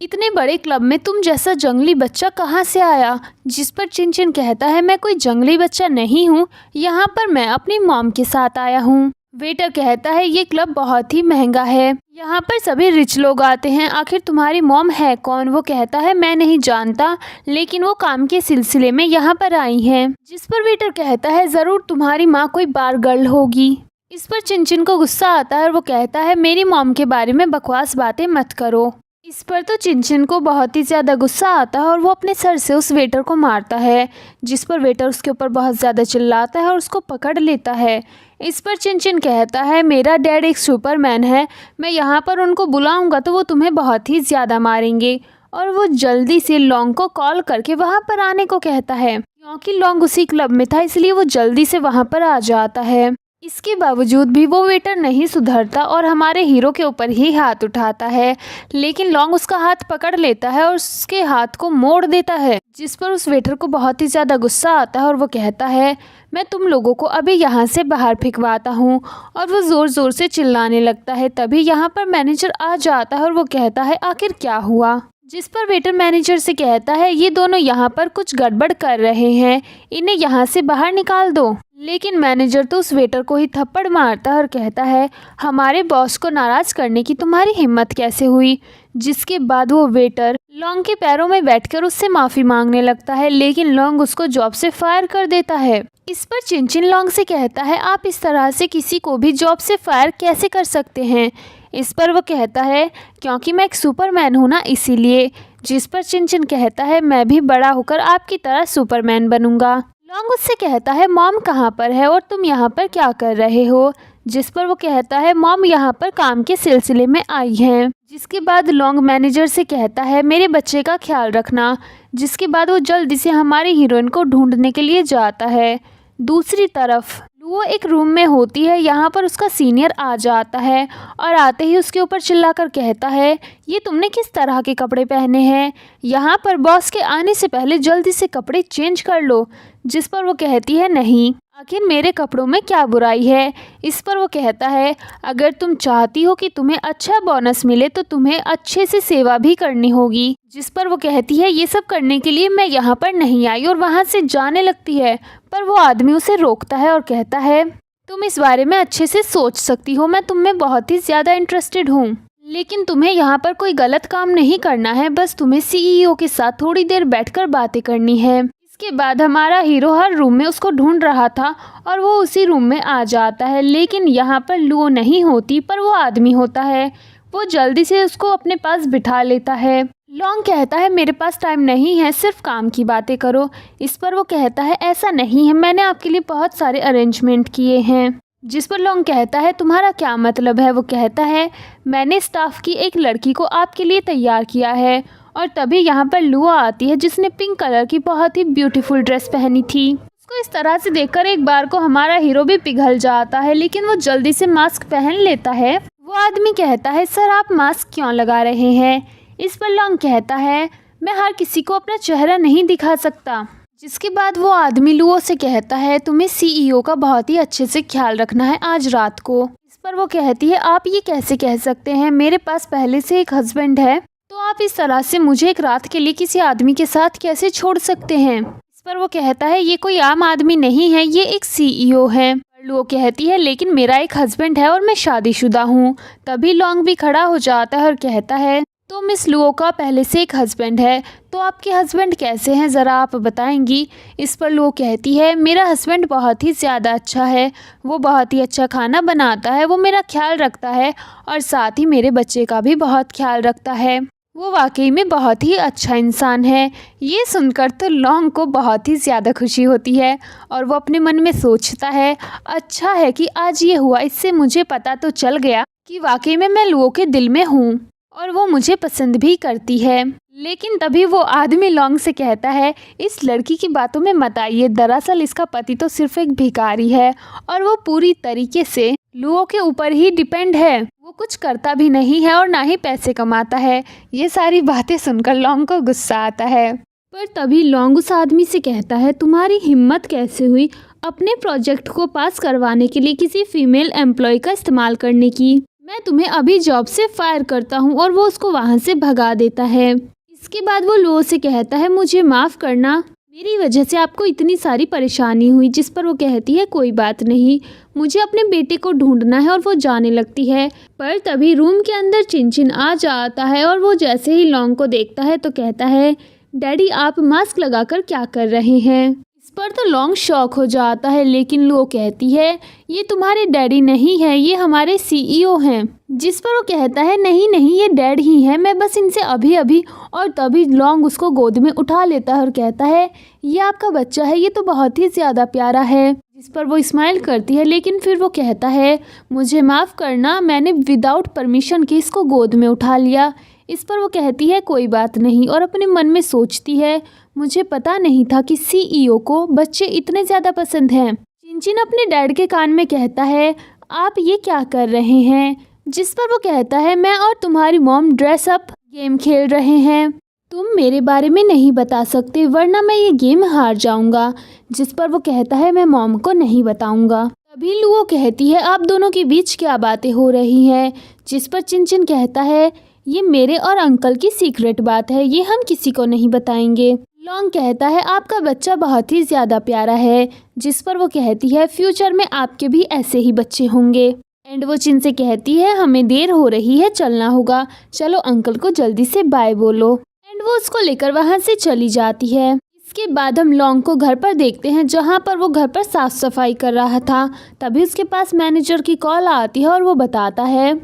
इतने बड़े क्लब में तुम जैसा जंगली बच्चा कहाँ से आया। जिस पर चिन चिन कहता है मैं कोई जंगली बच्चा नहीं हूँ, यहाँ पर मैं अपनी मॉम के साथ आया हूँ। वेटर कहता है ये क्लब बहुत ही महंगा है, यहाँ पर सभी रिच लोग आते हैं, आखिर तुम्हारी मॉम है कौन। वो कहता है मैं नहीं जानता, लेकिन वो काम के सिलसिले में यहाँ पर आई हैं। जिस पर वेटर कहता है ज़रूर तुम्हारी माँ कोई बार गर्ल होगी। इस पर चिन चिन को गुस्सा आता है और वो कहता है मेरी मॉम के बारे में बकवास बातें मत करो। इस पर तो चिन चिन को बहुत ही ज़्यादा गुस्सा आता है और वो अपने सर से उस वेटर को मारता है, जिस पर वेटर उसके ऊपर बहुत ज़्यादा चिल्लाता है और उसको पकड़ लेता है। इस पर चिन चिन कहता है मेरा डैड एक सुपरमैन है, मैं यहाँ पर उनको बुलाऊंगा तो वो तुम्हें बहुत ही ज़्यादा मारेंगे। और वो जल्दी से लॉन्ग को कॉल करके वहाँ पर आने को कहता है। क्योंकि लॉन्ग उसी क्लब में था इसलिए वो जल्दी से वहाँ पर आ जाता है। इसके बावजूद भी वो वेटर नहीं सुधरता और हमारे हीरो के ऊपर ही हाथ उठाता है, लेकिन लॉन्ग उसका हाथ पकड़ लेता है और उसके हाथ को मोड़ देता है, जिस पर उस वेटर को बहुत ही ज़्यादा गुस्सा आता है और वो कहता है मैं तुम लोगों को अभी यहाँ से बाहर फेंकवाता हूँ। और वो ज़ोर ज़ोर से चिल्लाने लगता है। तभी यहाँ पर मैनेजर आ जाता है और वो कहता है आखिर क्या हुआ। जिस पर वेटर मैनेजर से कहता है ये दोनों यहाँ पर कुछ गड़बड़ कर रहे हैं, इन्हें यहाँ से बाहर निकाल दो। लेकिन मैनेजर तो उस वेटर को ही थप्पड़ मारता है और कहता है हमारे बॉस को नाराज़ करने की तुम्हारी हिम्मत कैसे हुई। जिसके बाद वो वेटर लॉन्ग के पैरों में बैठकर उससे माफ़ी मांगने लगता है, लेकिन लॉन्ग उसको जॉब से फायर कर देता है। इस पर चिन चिन लॉन्ग से कहता है आप इस तरह से किसी को भी जॉब से फायर कैसे कर सकते हैं। इस पर वो कहता है क्योंकि मैं एक सुपरमैन हूँ ना, इसीलिए। जिस पर चिन चिन कहता है मैं भी बड़ा होकर आपकी तरह सुपरमैन बनूंगा। लॉन्ग उससे कहता है मॉम कहाँ पर है और तुम यहाँ पर क्या कर रहे हो। जिस पर वो कहता है मॉम यहाँ पर काम के सिलसिले में आई हैं। जिसके बाद लॉन्ग मैनेजर से कहता है मेरे बच्चे का ख्याल रखना। जिसके बाद वो जल्दी से हमारे हीरोइन को ढूंढने के लिए जाता है। दूसरी तरफ वो एक रूम में होती है, यहाँ पर उसका सीनियर आ जाता है और आते ही उसके ऊपर चिल्लाकर कहता है ये तुमने किस तरह के कपड़े पहने हैं, यहाँ पर बॉस के आने से पहले जल्दी से कपड़े चेंज कर लो। जिस पर वो कहती है नहीं, आखिर मेरे कपड़ों में क्या बुराई है। इस पर वो कहता है अगर तुम चाहती हो कि तुम्हें अच्छा बोनस मिले तो तुम्हें अच्छे से सेवा भी करनी होगी। जिस पर वो कहती है ये सब करने के लिए मैं यहाँ पर नहीं आई, और वहाँ से जाने लगती है। पर वो आदमी उसे रोकता है और कहता है तुम इस बारे में अच्छे से सोच सकती हो, मैं तुम में बहुत ही ज़्यादा इंटरेस्टेड हूँ, लेकिन तुम्हें यहाँ पर कोई गलत काम नहीं करना है, बस तुम्हें सीईओ के साथ थोड़ी देर बैठकर बातें करनी है। इसके बाद हमारा हीरो हर रूम में उसको ढूंढ रहा था और वो उसी रूम में आ जाता है, लेकिन यहाँ पर लुओ नहीं होती पर वो आदमी होता है। वो जल्दी से उसको अपने पास बिठा लेता है। लॉन्ग कहता है मेरे पास टाइम नहीं है, सिर्फ काम की बातें करो। इस पर वो कहता है ऐसा नहीं है, मैंने आपके लिए बहुत सारे अरेंजमेंट किए हैं। जिस पर लॉन्ग कहता है तुम्हारा क्या मतलब है। वो कहता है मैंने स्टाफ की एक लड़की को आपके लिए तैयार किया है। और तभी यहाँ पर लुओ आती है जिसने पिंक कलर की बहुत ही ब्यूटीफुल ड्रेस पहनी थी। उसको इस तरह से देखकर एक बार को हमारा हीरो भी पिघल जाता है, लेकिन वो जल्दी से मास्क पहन लेता है। वो आदमी कहता है सर आप मास्क क्यों लगा रहे हैं। इस पर लॉन्ग कहता है मैं हर किसी को अपना चेहरा नहीं दिखा सकता। जिसके बाद वो आदमी लुओ से कहता है तुम्हें सीईओ का बहुत ही अच्छे से ख्याल रखना है आज रात को। इस पर वो कहती है आप ये कैसे कह सकते हैं, मेरे पास पहले से एक हस्बैंड है, तो आप इस तरह से मुझे एक रात के लिए किसी आदमी के साथ कैसे छोड़ सकते हैं। इस पर वो कहता है ये कोई आम आदमी नहीं है, ये एक सीईओ है। लुओ कहती है लेकिन मेरा एक हस्बैंड है और मैं शादीशुदा हूँ। तभी लॉन्ग भी खड़ा हो जाता है और कहता है तो मिस लुओ का पहले से एक हस्बैंड है, तो आपके हस्बैंड कैसे हैं ज़रा आप बताएंगी। इस पर लुओ कहती है मेरा हस्बैंड बहुत ही ज़्यादा अच्छा है, वो बहुत ही अच्छा खाना बनाता है, वो मेरा ख्याल रखता है और साथ ही मेरे बच्चे का भी बहुत ख्याल रखता है, वो वाकई में बहुत ही अच्छा इंसान है। ये सुनकर तो लॉन्ग को बहुत ही ज़्यादा खुशी होती है और वो अपने मन में सोचता है अच्छा है कि आज ये हुआ, इससे मुझे पता तो चल गया कि वाकई में मैं लुओ के दिल में हूँ और वो मुझे पसंद भी करती है। लेकिन तभी वो आदमी लॉन्ग से कहता है इस लड़की की बातों में मत आइए, दरअसल इसका पति तो सिर्फ एक भिखारी है और वो पूरी तरीके से लुओ के ऊपर ही डिपेंड है, वो कुछ करता भी नहीं है और ना ही पैसे कमाता है। ये सारी बातें सुनकर लॉन्ग को गुस्सा आता है। पर तभी लॉन्ग उस आदमी से कहता है तुम्हारी हिम्मत कैसे हुई अपने प्रोजेक्ट को पास करवाने के लिए किसी फीमेल एम्प्लॉय का इस्तेमाल करने की। मैं तुम्हें अभी जॉब से फायर करता हूँ और वो उसको वहाँ से भगा देता है। इसके बाद वो लुओ से कहता है मुझे माफ़ करना, मेरी वजह से आपको इतनी सारी परेशानी हुई। जिस पर वो कहती है कोई बात नहीं, मुझे अपने बेटे को ढूंढना है और वो जाने लगती है। पर तभी रूम के अंदर चिनचिन आ जाता है और वो जैसे ही लॉन्ग को देखता है तो कहता है डैडी आप मास्क लगाकर क्या कर रहे हैं। इस पर तो लॉन्ग शॉक हो जाता है, लेकिन लुओ कहती है ये तुम्हारे डैडी नहीं है, ये हमारे सीईओ हैं। जिस पर वो कहता है नहीं नहीं ये डैड ही हैं, मैं बस इनसे अभी अभी। और तभी लॉन्ग उसको गोद में उठा लेता है और कहता है ये आपका बच्चा है, ये तो बहुत ही ज़्यादा प्यारा है। जिस पर वो स्माइल करती है, लेकिन फिर वो कहता है मुझे माफ़ करना, मैंने विदाउट परमिशन के इसको गोद में उठा लिया। इस पर वो कहती है कोई बात नहीं और अपने मन में सोचती है मुझे पता नहीं था कि सीईओ को बच्चे इतने ज़्यादा पसंद हैं। चिनचिन अपने डैड के कान में कहता है आप ये क्या कर रहे हैं। जिस पर वो कहता है मैं और तुम्हारी मॉम ड्रेस अप गेम खेल रहे हैं, तुम मेरे बारे में नहीं बता सकते वरना मैं ये गेम हार जाऊंगा। जिस पर वो कहता है मैं मॉम को नहीं बताऊंगा। तभी लुओ कहती है आप दोनों के बीच क्या बातें हो रही हैं। जिस पर चिनचिन कहता है ये मेरे और अंकल की सीक्रेट बात है, ये हम किसी को नहीं बताएंगे। लॉन्ग कहता है आपका बच्चा बहुत ही ज़्यादा प्यारा है। जिस पर वो कहती है फ्यूचर में आपके भी ऐसे ही बच्चे होंगे। एंड वो चिन से कहती है हमें देर हो रही है, चलना होगा, चलो अंकल को जल्दी से बाय बोलो। एंड वो उसको लेकर वहाँ से चली जाती है। इसके बाद हम लॉन्ग को घर पर देखते हैं, जहाँ पर वो घर पर साफ सफाई कर रहा था। तभी उसके पास मैनेजर की कॉल आती है और वो बताता है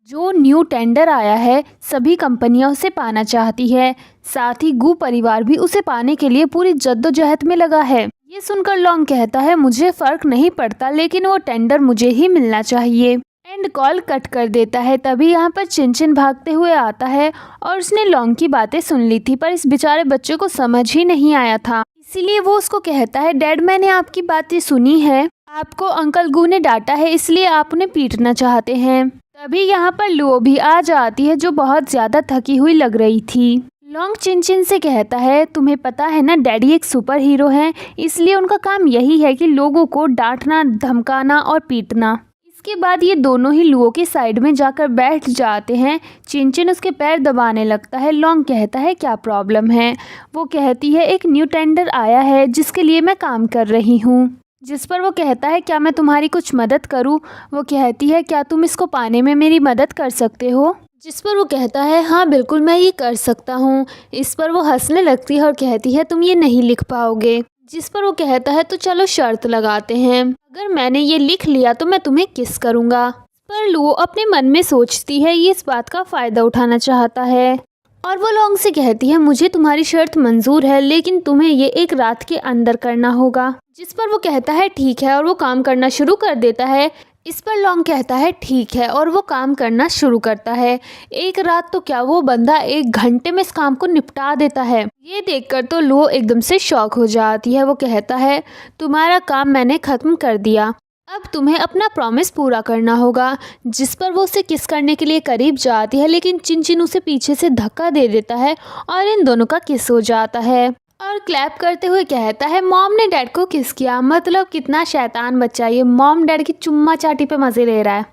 जो न्यू टेंडर आया है सभी कंपनियां उसे पाना चाहती है, साथ ही गू परिवार भी उसे पाने के लिए पूरी जद्दोजहद में लगा है। ये सुनकर लॉन्ग कहता है मुझे फ़र्क नहीं पड़ता, लेकिन वो टेंडर मुझे ही मिलना चाहिए। एंड कॉल कट कर देता है। तभी यहाँ पर चिनचिन भागते हुए आता है और उसने लॉन्ग की बातें सुन ली थी, पर इस बेचारे बच्चे को समझ ही नहीं आया था। इसीलिए वो उसको कहता है डैड मैंने आपकी बातें सुनी है, आपको अंकल गू ने डांटा है, इसलिए आप उन्हें पीटना चाहते हैं। तभी यहाँ पर लुओ भी आ जाती है जो बहुत ज़्यादा थकी हुई लग रही थी। लॉन्ग चिनचिन से कहता है तुम्हें पता है ना डैडी एक सुपर हीरो हैं, इसलिए उनका काम यही है कि लोगों को डांटना, धमकाना और पीटना। इसके बाद ये दोनों ही लुओ के साइड में जाकर बैठ जाते हैं। चिनचिन उसके पैर दबाने लगता है। लॉन्ग कहता है क्या प्रॉब्लम है। वो कहती है एक न्यू टेंडर आया है जिसके लिए मैं काम कर रही हूँ। जिस पर वो कहता है क्या मैं तुम्हारी कुछ मदद करूं। वो कहती है क्या तुम इसको पाने में मेरी मदद कर सकते हो। जिस पर वो कहता है हाँ बिल्कुल मैं ये कर सकता हूँ। इस पर वो हंसने लगती है और कहती है तुम ये नहीं लिख पाओगे। जिस पर वो कहता है तो चलो शर्त लगाते हैं, अगर मैंने ये लिख लिया तो मैं तुम्हें किस करूँगा। पर लुओ अपने मन में सोचती है ये इस बात का फ़ायदा उठाना चाहता है और वो लॉन्ग से कहती है मुझे तुम्हारी शर्त मंजूर है, लेकिन तुम्हें ये एक रात के अंदर करना होगा। जिस पर वो कहता है ठीक है और वो काम करना शुरू कर देता है। इस पर लॉन्ग कहता है ठीक है और वो काम करना शुरू करता है। एक रात तो क्या वो बंदा 1 घंटे में इस काम को निपटा देता है। ये देखकर तो लुओ एकदम से शॉक हो जाती है। वो कहता है तुम्हारा काम मैंने ख़त्म कर दिया, अब तुम्हें अपना प्रॉमिस पूरा करना होगा। जिस पर वो उसे किस करने के लिए करीब जाती है, लेकिन चिनचिन उसे पीछे से धक्का दे देता है और इन दोनों का किस हो जाता है। और क्लैप करते हुए कहता है मॉम ने डैड को किस किया, मतलब कितना शैतान बच्चा, ये मॉम डैड की चुम्मा चाटी पे मज़े ले रहा है।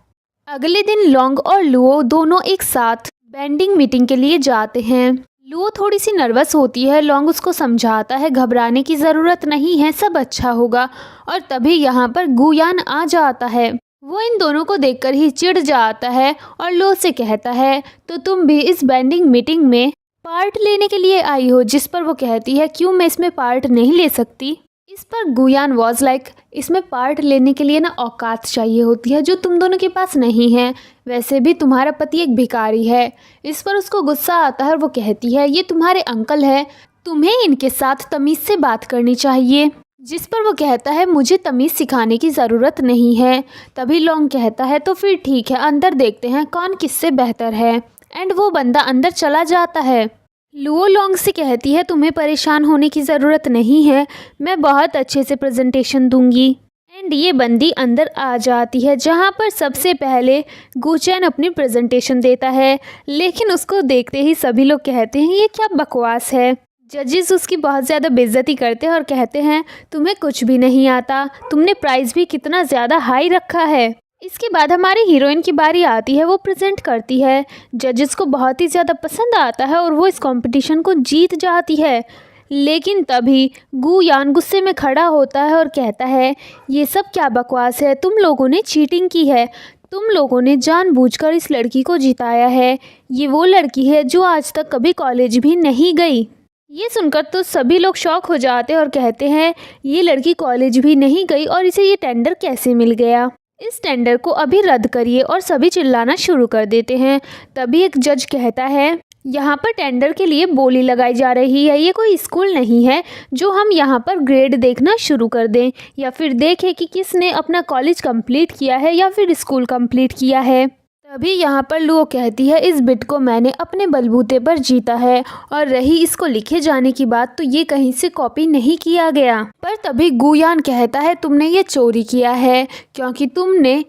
अगले दिन लॉन्ग और लुओ दोनों एक साथ बैंडिंग मीटिंग के लिए जाते हैं। लुओ थोड़ी सी नर्वस होती है। लॉन्ग उसको समझाता है घबराने की ज़रूरत नहीं है, सब अच्छा होगा। और तभी यहाँ पर गुयान आ जाता है। वो इन दोनों को देखकर ही चिढ़ जाता है और लो से कहता है, तो तुम भी इस बैंडिंग मीटिंग में पार्ट लेने के लिए आई हो? जिस पर वो कहती है, क्यों मैं इसमें पार्ट नहीं ले सकती? इस पर गुयान वॉज लाइक, इसमें पार्ट लेने के लिए ना औकात चाहिए होती है जो तुम दोनों के पास नहीं है। वैसे भी तुम्हारा पति एक भिखारी है। इस पर उसको गुस्सा आता है और वो कहती है, ये तुम्हारे अंकल है, तुम्हें इनके साथ तमीज़ से बात करनी चाहिए। जिस पर वो कहता है, मुझे तमीज़ सिखाने की ज़रूरत नहीं है। तभी लोंग कहता है, तो फिर ठीक है, अंदर देखते हैं कौन किससे बेहतर है। एंड वो बंदा अंदर चला जाता है। लुओ लोंग से कहती है, तुम्हें परेशान होने की ज़रूरत नहीं है, मैं बहुत अच्छे से प्रेजेंटेशन दूंगी। एंड ये बंदी अंदर आ जाती है जहाँ पर सबसे पहले गुचैन अपनी प्रेजेंटेशन देता है, लेकिन उसको देखते ही सभी लोग कहते हैं, ये क्या बकवास है। जजेस उसकी बहुत ज़्यादा बेइज्जती करते हैं और कहते हैं, तुम्हें कुछ भी नहीं आता, तुमने प्राइस भी कितना ज़्यादा हाई रखा है। इसके बाद हमारी हीरोइन की बारी आती है, वो प्रेजेंट करती है। जजेस को बहुत ही ज़्यादा पसंद आता है और वो इस कंपटीशन को जीत जाती है। लेकिन तभी गुयान गुस्से में खड़ा होता है और कहता है, ये सब क्या बकवास है, तुम लोगों ने चीटिंग की है, तुम लोगों ने जानबूझकर इस लड़की को जिताया है। ये वो लड़की है जो आज तक कभी कॉलेज भी नहीं गई। ये सुनकर तो सभी लोग शॉक हो जाते हैं और कहते हैं, ये लड़की कॉलेज भी नहीं गई और इसे ये टेंडर कैसे मिल गया? इस टेंडर को अभी रद्द करिए। और सभी चिल्लाना शुरू कर देते हैं। तभी एक जज कहता है, यहाँ पर टेंडर के लिए बोली लगाई जा रही है, ये कोई स्कूल नहीं है जो हम यहाँ पर ग्रेड देखना शुरू कर दें या फिर देखें कि किसने अपना कॉलेज कंप्लीट किया है या फिर स्कूल कंप्लीट किया है। तभी यहाँ पर लुओ कहती है, इस बिट को मैंने अपने बलबूते पर जीता है, और रही इसको लिखे जाने की बात, तो ये कहीं से कॉपी नहीं किया गया। पर तभी गुयान कहता है, तुमने ये चोरी किया है, क्योंकि तुमने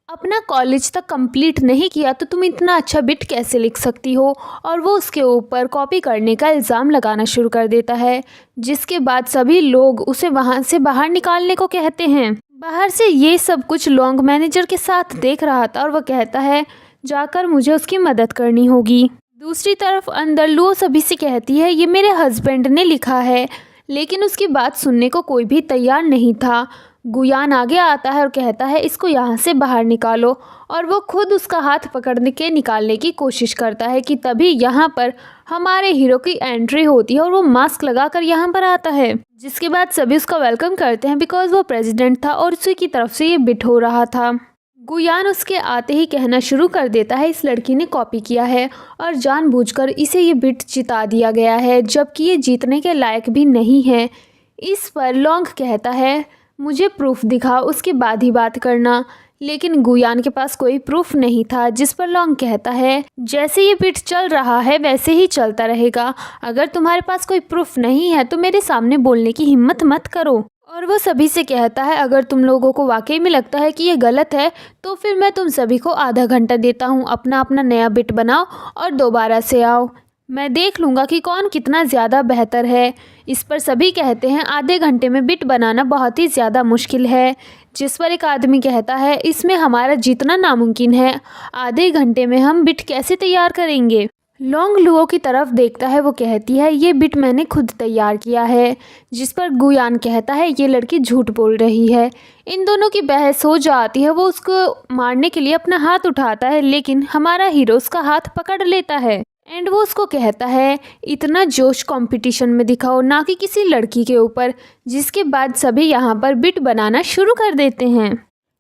अपना कॉलेज तक कंप्लीट नहीं किया, तो तुम इतना अच्छा बिट कैसे लिख सकती हो? और वो उसके ऊपर कॉपी करने का इल्ज़ाम लगाना शुरू कर देता है, जिसके बाद सभी लोग उसे वहाँ से बाहर निकालने को कहते हैं। बाहर से ये सब कुछ लोंग मैनेजर के साथ देख रहा था और वह कहता है, जाकर मुझे उसकी मदद करनी होगी। दूसरी तरफ अंदर लुओ सभी से कहती है, ये मेरे हस्बैंड ने लिखा है, लेकिन उसकी बात सुनने को कोई भी तैयार नहीं था। गुयान आगे आता है और कहता है, इसको यहाँ से बाहर निकालो, और वो खुद उसका हाथ पकड़ के निकालने की कोशिश करता है कि तभी यहाँ पर हमारे हीरो की एंट्री होती है और वो मास्क लगाकर यहाँ पर आता है, जिसके बाद सभी उसका वेलकम करते हैं बिकॉज वो प्रेसिडेंट था और उसी की तरफ से ये बिट हो रहा था। गुयान उसके आते ही कहना शुरू कर देता है, इस लड़की ने कॉपी किया है और जानबूझकर इसे ये बिट जिता दिया गया है, जबकि ये जीतने के लायक भी नहीं है। इस पर लोंग कहता है, मुझे प्रूफ दिखा, उसके बाद ही बात करना। लेकिन गुयान के पास कोई प्रूफ नहीं था, जिस पर लोंग कहता है, जैसे ये बिट चल रहा है वैसे ही चलता रहेगा, अगर तुम्हारे पास कोई प्रूफ नहीं है तो मेरे सामने बोलने की हिम्मत मत करो। और वो सभी से कहता है, अगर तुम लोगों को वाकई में लगता है कि ये गलत है तो फिर मैं तुम सभी को आधा घंटा देता हूँ, अपना अपना नया बिट बनाओ और दोबारा से आओ, मैं देख लूँगा कि कौन कितना ज़्यादा बेहतर है। इस पर सभी कहते हैं, आधे घंटे में बिट बनाना बहुत ही ज़्यादा मुश्किल है। जिस पर एक आदमी कहता है, इसमें हमारा जीतना नामुमकिन है, आधे घंटे में हम बिट कैसे तैयार करेंगे? लोंग लुओ की तरफ देखता है, वो कहती है, ये बिट मैंने खुद तैयार किया है। जिस पर गुयान कहता है, ये लड़की झूठ बोल रही है। इन दोनों की बहस हो जाती है, वो उसको मारने के लिए अपना हाथ उठाता है, लेकिन हमारा हीरो उसका हाथ पकड़ लेता है एंड वो उसको कहता है, इतना जोश कंपटीशन में दिखाओ, ना कि किसी लड़की के ऊपर। जिसके बाद सभी यहाँ पर बिट बनाना शुरू कर देते हैं।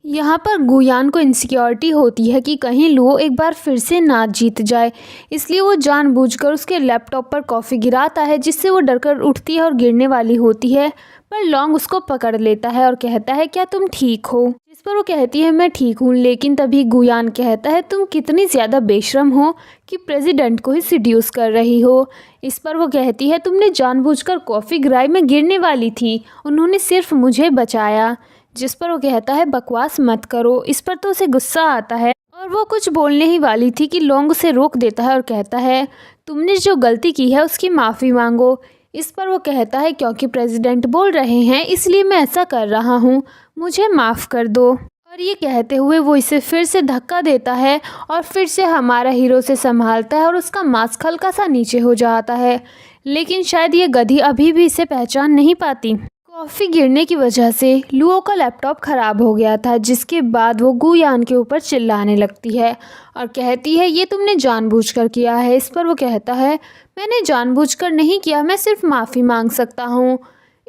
यहाँ पर गुयान को इनसिक्योरिटी होती है कि कहीं लुओ एक बार फिर से ना जीत जाए, इसलिए वो जानबूझकर उसके लैपटॉप पर कॉफ़ी गिराता है, जिससे वो डरकर उठती है और गिरने वाली होती है। पर लोंग उसको पकड़ लेता है और कहता है, क्या तुम ठीक हो? जिस पर वो कहती है, मैं ठीक हूँ। लेकिन तभी गुयान कहता है, तुम कितनी ज़्यादा बेशरम हो कि प्रेसिडेंट को ही सिड्यूस कर रही हो। इस पर वो कहती है, तुमने जानबूझकर कॉफ़ी गिराई, मैं गिरने वाली थी, उन्होंने सिर्फ मुझे बचाया। जिस पर वो कहता है, बकवास मत करो। इस पर तो उसे गुस्सा आता है और वो कुछ बोलने ही वाली थी कि लोंग उसे रोक देता है और कहता है, तुमने जो गलती की है उसकी माफ़ी मांगो। इस पर वो कहता है, क्योंकि प्रेसिडेंट बोल रहे हैं इसलिए मैं ऐसा कर रहा हूँ, मुझे माफ़ कर दो। और ये कहते हुए वो इसे फिर से धक्का देता है और फिर से हमारा हीरो से संभालता है और उसका मास्क हल्का सा नीचे हो जाता है। लेकिन शायद ये गधी अभी भी इसे पहचान नहीं पाती। कॉफ़ी गिरने की वजह से लुओ का लैपटॉप ख़राब हो गया था, जिसके बाद वो गुयान के ऊपर चिल्लाने लगती है और कहती है ये तुमने जानबूझकर किया है। इस पर वो कहता है मैंने जानबूझकर नहीं किया, मैं सिर्फ माफ़ी मांग सकता हूँ।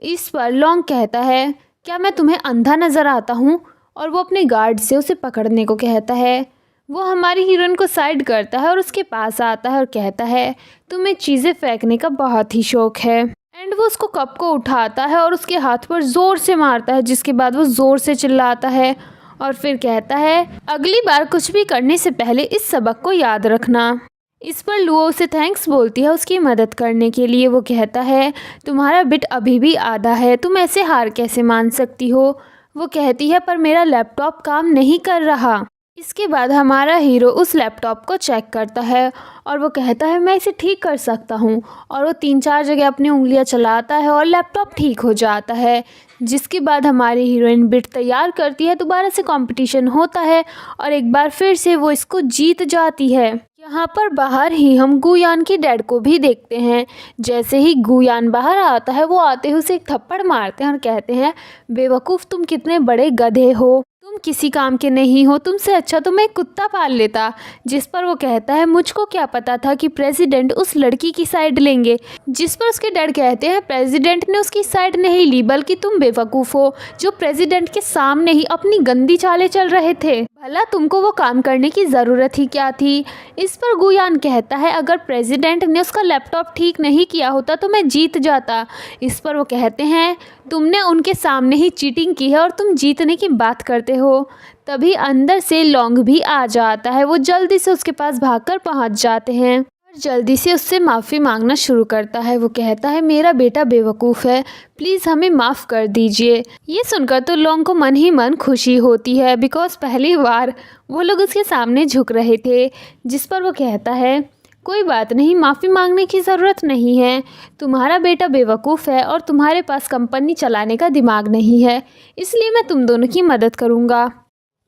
इस पर लॉन्ग कहता है क्या मैं तुम्हें अंधा नज़र आता हूँ, और वो अपने गार्ड से उसे पकड़ने को कहता है। वो हमारी हीरोइन को साइड करता है और उसके पास आता है और कहता है तुम्हें चीज़ें फेंकने का बहुत ही शौक़ है। एंड वो उसको कप को उठाता है और उसके हाथ पर ज़ोर से मारता है, जिसके बाद वो ज़ोर से चिल्लाता है और फिर कहता है अगली बार कुछ भी करने से पहले इस सबक को याद रखना। इस पर लुओ उसे थैंक्स बोलती है उसकी मदद करने के लिए। वो कहता है तुम्हारा बिट अभी भी आधा है, तुम ऐसे हार कैसे मान सकती हो। वो कहती है पर मेरा लैपटॉप काम नहीं कर रहा। इसके बाद हमारा हीरो उस लैपटॉप को चेक करता है और वो कहता है मैं इसे ठीक कर सकता हूँ, और वो 3-4 जगह अपनी उंगलियाँ चलाता है और लैपटॉप ठीक हो जाता है। जिसके बाद हमारी हीरोइन बिट तैयार करती है, दोबारा से कंपटीशन होता है और एक बार फिर से वो इसको जीत जाती है। यहाँ पर बाहर ही हम गुयान की डैड को भी देखते हैं। जैसे ही गुयान बाहर आता है वो आते ही उसे एक थप्पड़ मारते हैं और कहते हैं बेवकूफ़ तुम कितने बड़े गधे हो, तुम किसी काम के नहीं हो, तुमसे अच्छा तो मैं एक कुत्ता पाल लेता। जिस पर वो कहता है मुझको क्या पता था कि प्रेसिडेंट उस लड़की की साइड लेंगे। जिस पर उसके डैड कहते हैं प्रेसिडेंट ने उसकी साइड नहीं ली, बल्कि तुम बेवकूफ़ हो जो प्रेसिडेंट के सामने ही अपनी गंदी चालें चल रहे थे। भला तुमको वो काम करने की ज़रूरत ही क्या थी। इस पर गुयान कहता है अगर प्रेसिडेंट ने उसका लैपटॉप ठीक नहीं किया होता तो मैं जीत जाता। इस पर वो कहते हैं तुमने उनके सामने ही चीटिंग की है और तुम जीतने की बात करते हो। तभी अंदर से लॉन्ग भी आ जाता है। वो जल्दी से उसके पास भागकर पहुंच जाते हैं और जल्दी से उससे माफ़ी मांगना शुरू करता है। वो कहता है मेरा बेटा बेवकूफ़ है, प्लीज़ हमें माफ़ कर दीजिए। ये सुनकर तो लॉन्ग को मन ही मन खुशी होती है, बिकॉज़ पहली बार वो लोग उसके सामने झुक रहे थे। जिस पर वो कहता है कोई बात नहीं, माफ़ी मांगने की ज़रूरत नहीं है, तुम्हारा बेटा बेवकूफ़ है और तुम्हारे पास कंपनी चलाने का दिमाग नहीं है, इसलिए मैं तुम दोनों की मदद करूँगा।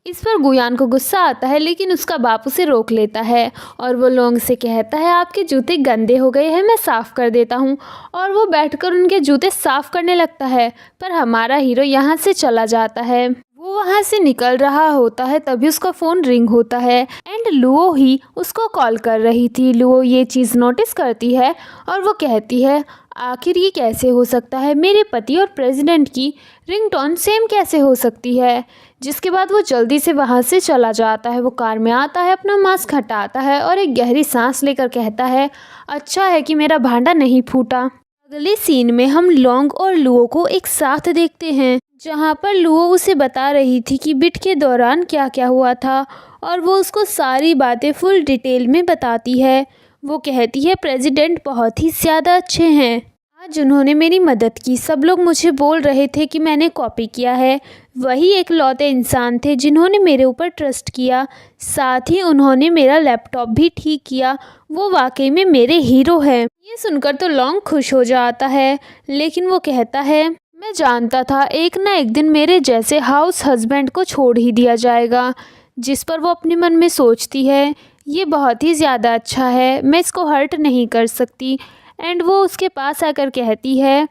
इस पर गुयान को गुस्सा आता है, लेकिन उसका बाप उसे रोक लेता है और वो लॉन्ग से कहता है आपके जूते गंदे हो गए हैं, मैं साफ़ कर देता हूँ। और वो बैठकर उनके जूते साफ़ करने लगता है, पर हमारा हीरो यहाँ से चला जाता है। वो वहाँ से निकल रहा होता है, तभी उसका फ़ोन रिंग होता है एंड लुओ ही उसको कॉल कर रही थी। लुओ ये चीज़ नोटिस करती है और वो कहती है आखिर ये कैसे हो सकता है, मेरे पति और प्रेसिडेंट की रिंगटोन सेम कैसे हो सकती है। जिसके बाद वो जल्दी से वहाँ से चला जाता है। वो कार में आता है, अपना मास्क हटाता है और एक गहरी सांस लेकर कहता है अच्छा है कि मेरा भांडा नहीं फूटा। अगले सीन में हम लॉन्ग और लुओ को एक साथ देखते हैं, जहाँ पर लुओ उसे बता रही थी कि बिट के दौरान क्या क्या हुआ था और वो उसको सारी बातें फुल डिटेल में बताती है। वो कहती है प्रेसिडेंट बहुत ही ज़्यादा अच्छे हैं, आज उन्होंने मेरी मदद की। सब लोग मुझे बोल रहे थे कि मैंने कॉपी किया है, वही एक लौते इंसान थे जिन्होंने मेरे ऊपर ट्रस्ट किया, साथ ही उन्होंने मेरा लैपटॉप भी ठीक किया। वो वाकई में मेरे हीरो हैं। ये सुनकर तो लॉन्ग खुश हो जाता है, लेकिन वो कहता है मैं जानता था एक ना एक दिन मेरे जैसे हाउस हस्बैंड को छोड़ ही दिया जाएगा। जिस पर वो अपने मन में सोचती है ये बहुत ही ज़्यादा अच्छा है, मैं इसको हर्ट नहीं कर सकती। एंड वो उसके पास आकर कहती है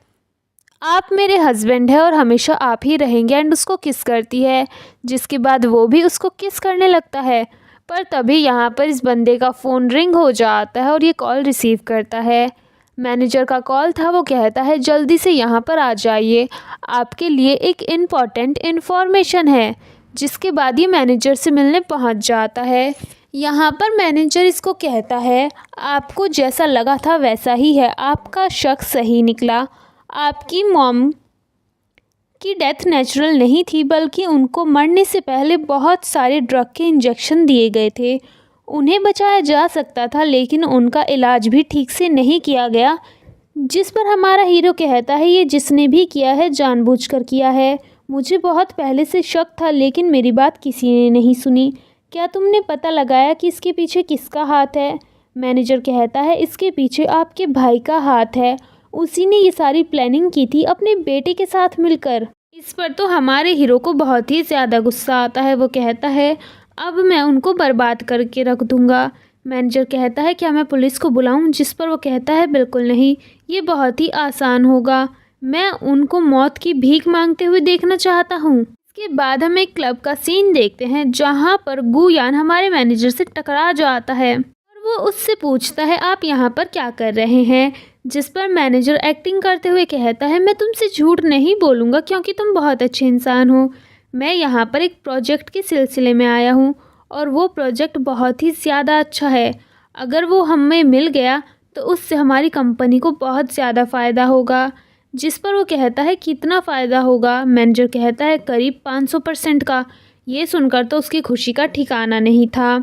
आप मेरे हस्बैंड हैं और हमेशा आप ही रहेंगे, एंड उसको किस करती है। जिसके बाद वो भी उसको किस करने लगता है, पर तभी यहाँ पर इस बंदे का फ़ोन रिंग हो जाता है और ये कॉल रिसीव करता है। मैनेजर का कॉल था। वो कहता है जल्दी से यहाँ पर आ जाइए, आपके लिए एक इम्पॉर्टेंट इन्फॉर्मेशन है। जिसके बाद ये मैनेजर से मिलने पहुँच जाता है। यहाँ पर मैनेजर इसको कहता है आपको जैसा लगा था वैसा ही है, आपका शक सही निकला। आपकी मॉम की डेथ नेचुरल नहीं थी, बल्कि उनको मरने से पहले बहुत सारे ड्रग के इंजेक्शन दिए गए थे। उन्हें बचाया जा सकता था, लेकिन उनका इलाज भी ठीक से नहीं किया गया। जिस पर हमारा हीरो कहता है ये जिसने भी किया है जानबूझकर किया है, मुझे बहुत पहले से शक था, लेकिन मेरी बात किसी ने नहीं सुनी। क्या तुमने पता लगाया कि इसके पीछे किसका हाथ है। मैनेजर कहता है इसके पीछे आपके भाई का हाथ है, उसी ने ये सारी प्लानिंग की थी अपने बेटे के साथ मिलकर। इस पर तो हमारे हीरो को बहुत ही ज़्यादा गुस्सा आता है। वो कहता है अब मैं उनको बर्बाद करके रख दूंगा। मैनेजर कहता है क्या मैं पुलिस को बुलाऊं। जिस पर वो कहता है बिल्कुल नहीं, ये बहुत ही आसान होगा। मैं उनको मौत की भीख मांगते हुए देखना चाहता हूँ। इसके बाद हम एक क्लब का सीन देखते हैं जहाँ पर गुयान हमारे मैनेजर से टकरा जाता है और वो उससे पूछता है आप यहाँ पर क्या कर रहे हैं, जिस पर मैनेजर एक्टिंग करते हुए कहता है मैं तुमसे झूठ नहीं बोलूँगा क्योंकि तुम बहुत अच्छे इंसान हो। मैं यहाँ पर एक प्रोजेक्ट के सिलसिले में आया हूँ और वो प्रोजेक्ट बहुत ही ज़्यादा अच्छा है। अगर वो हमें मिल गया तो उससे हमारी कंपनी को बहुत ज़्यादा फ़ायदा होगा। जिस पर वो कहता है कितना फ़ायदा होगा। मैनेजर कहता है करीब 500% का। ये सुनकर तो उसकी खुशी का ठिकाना नहीं था।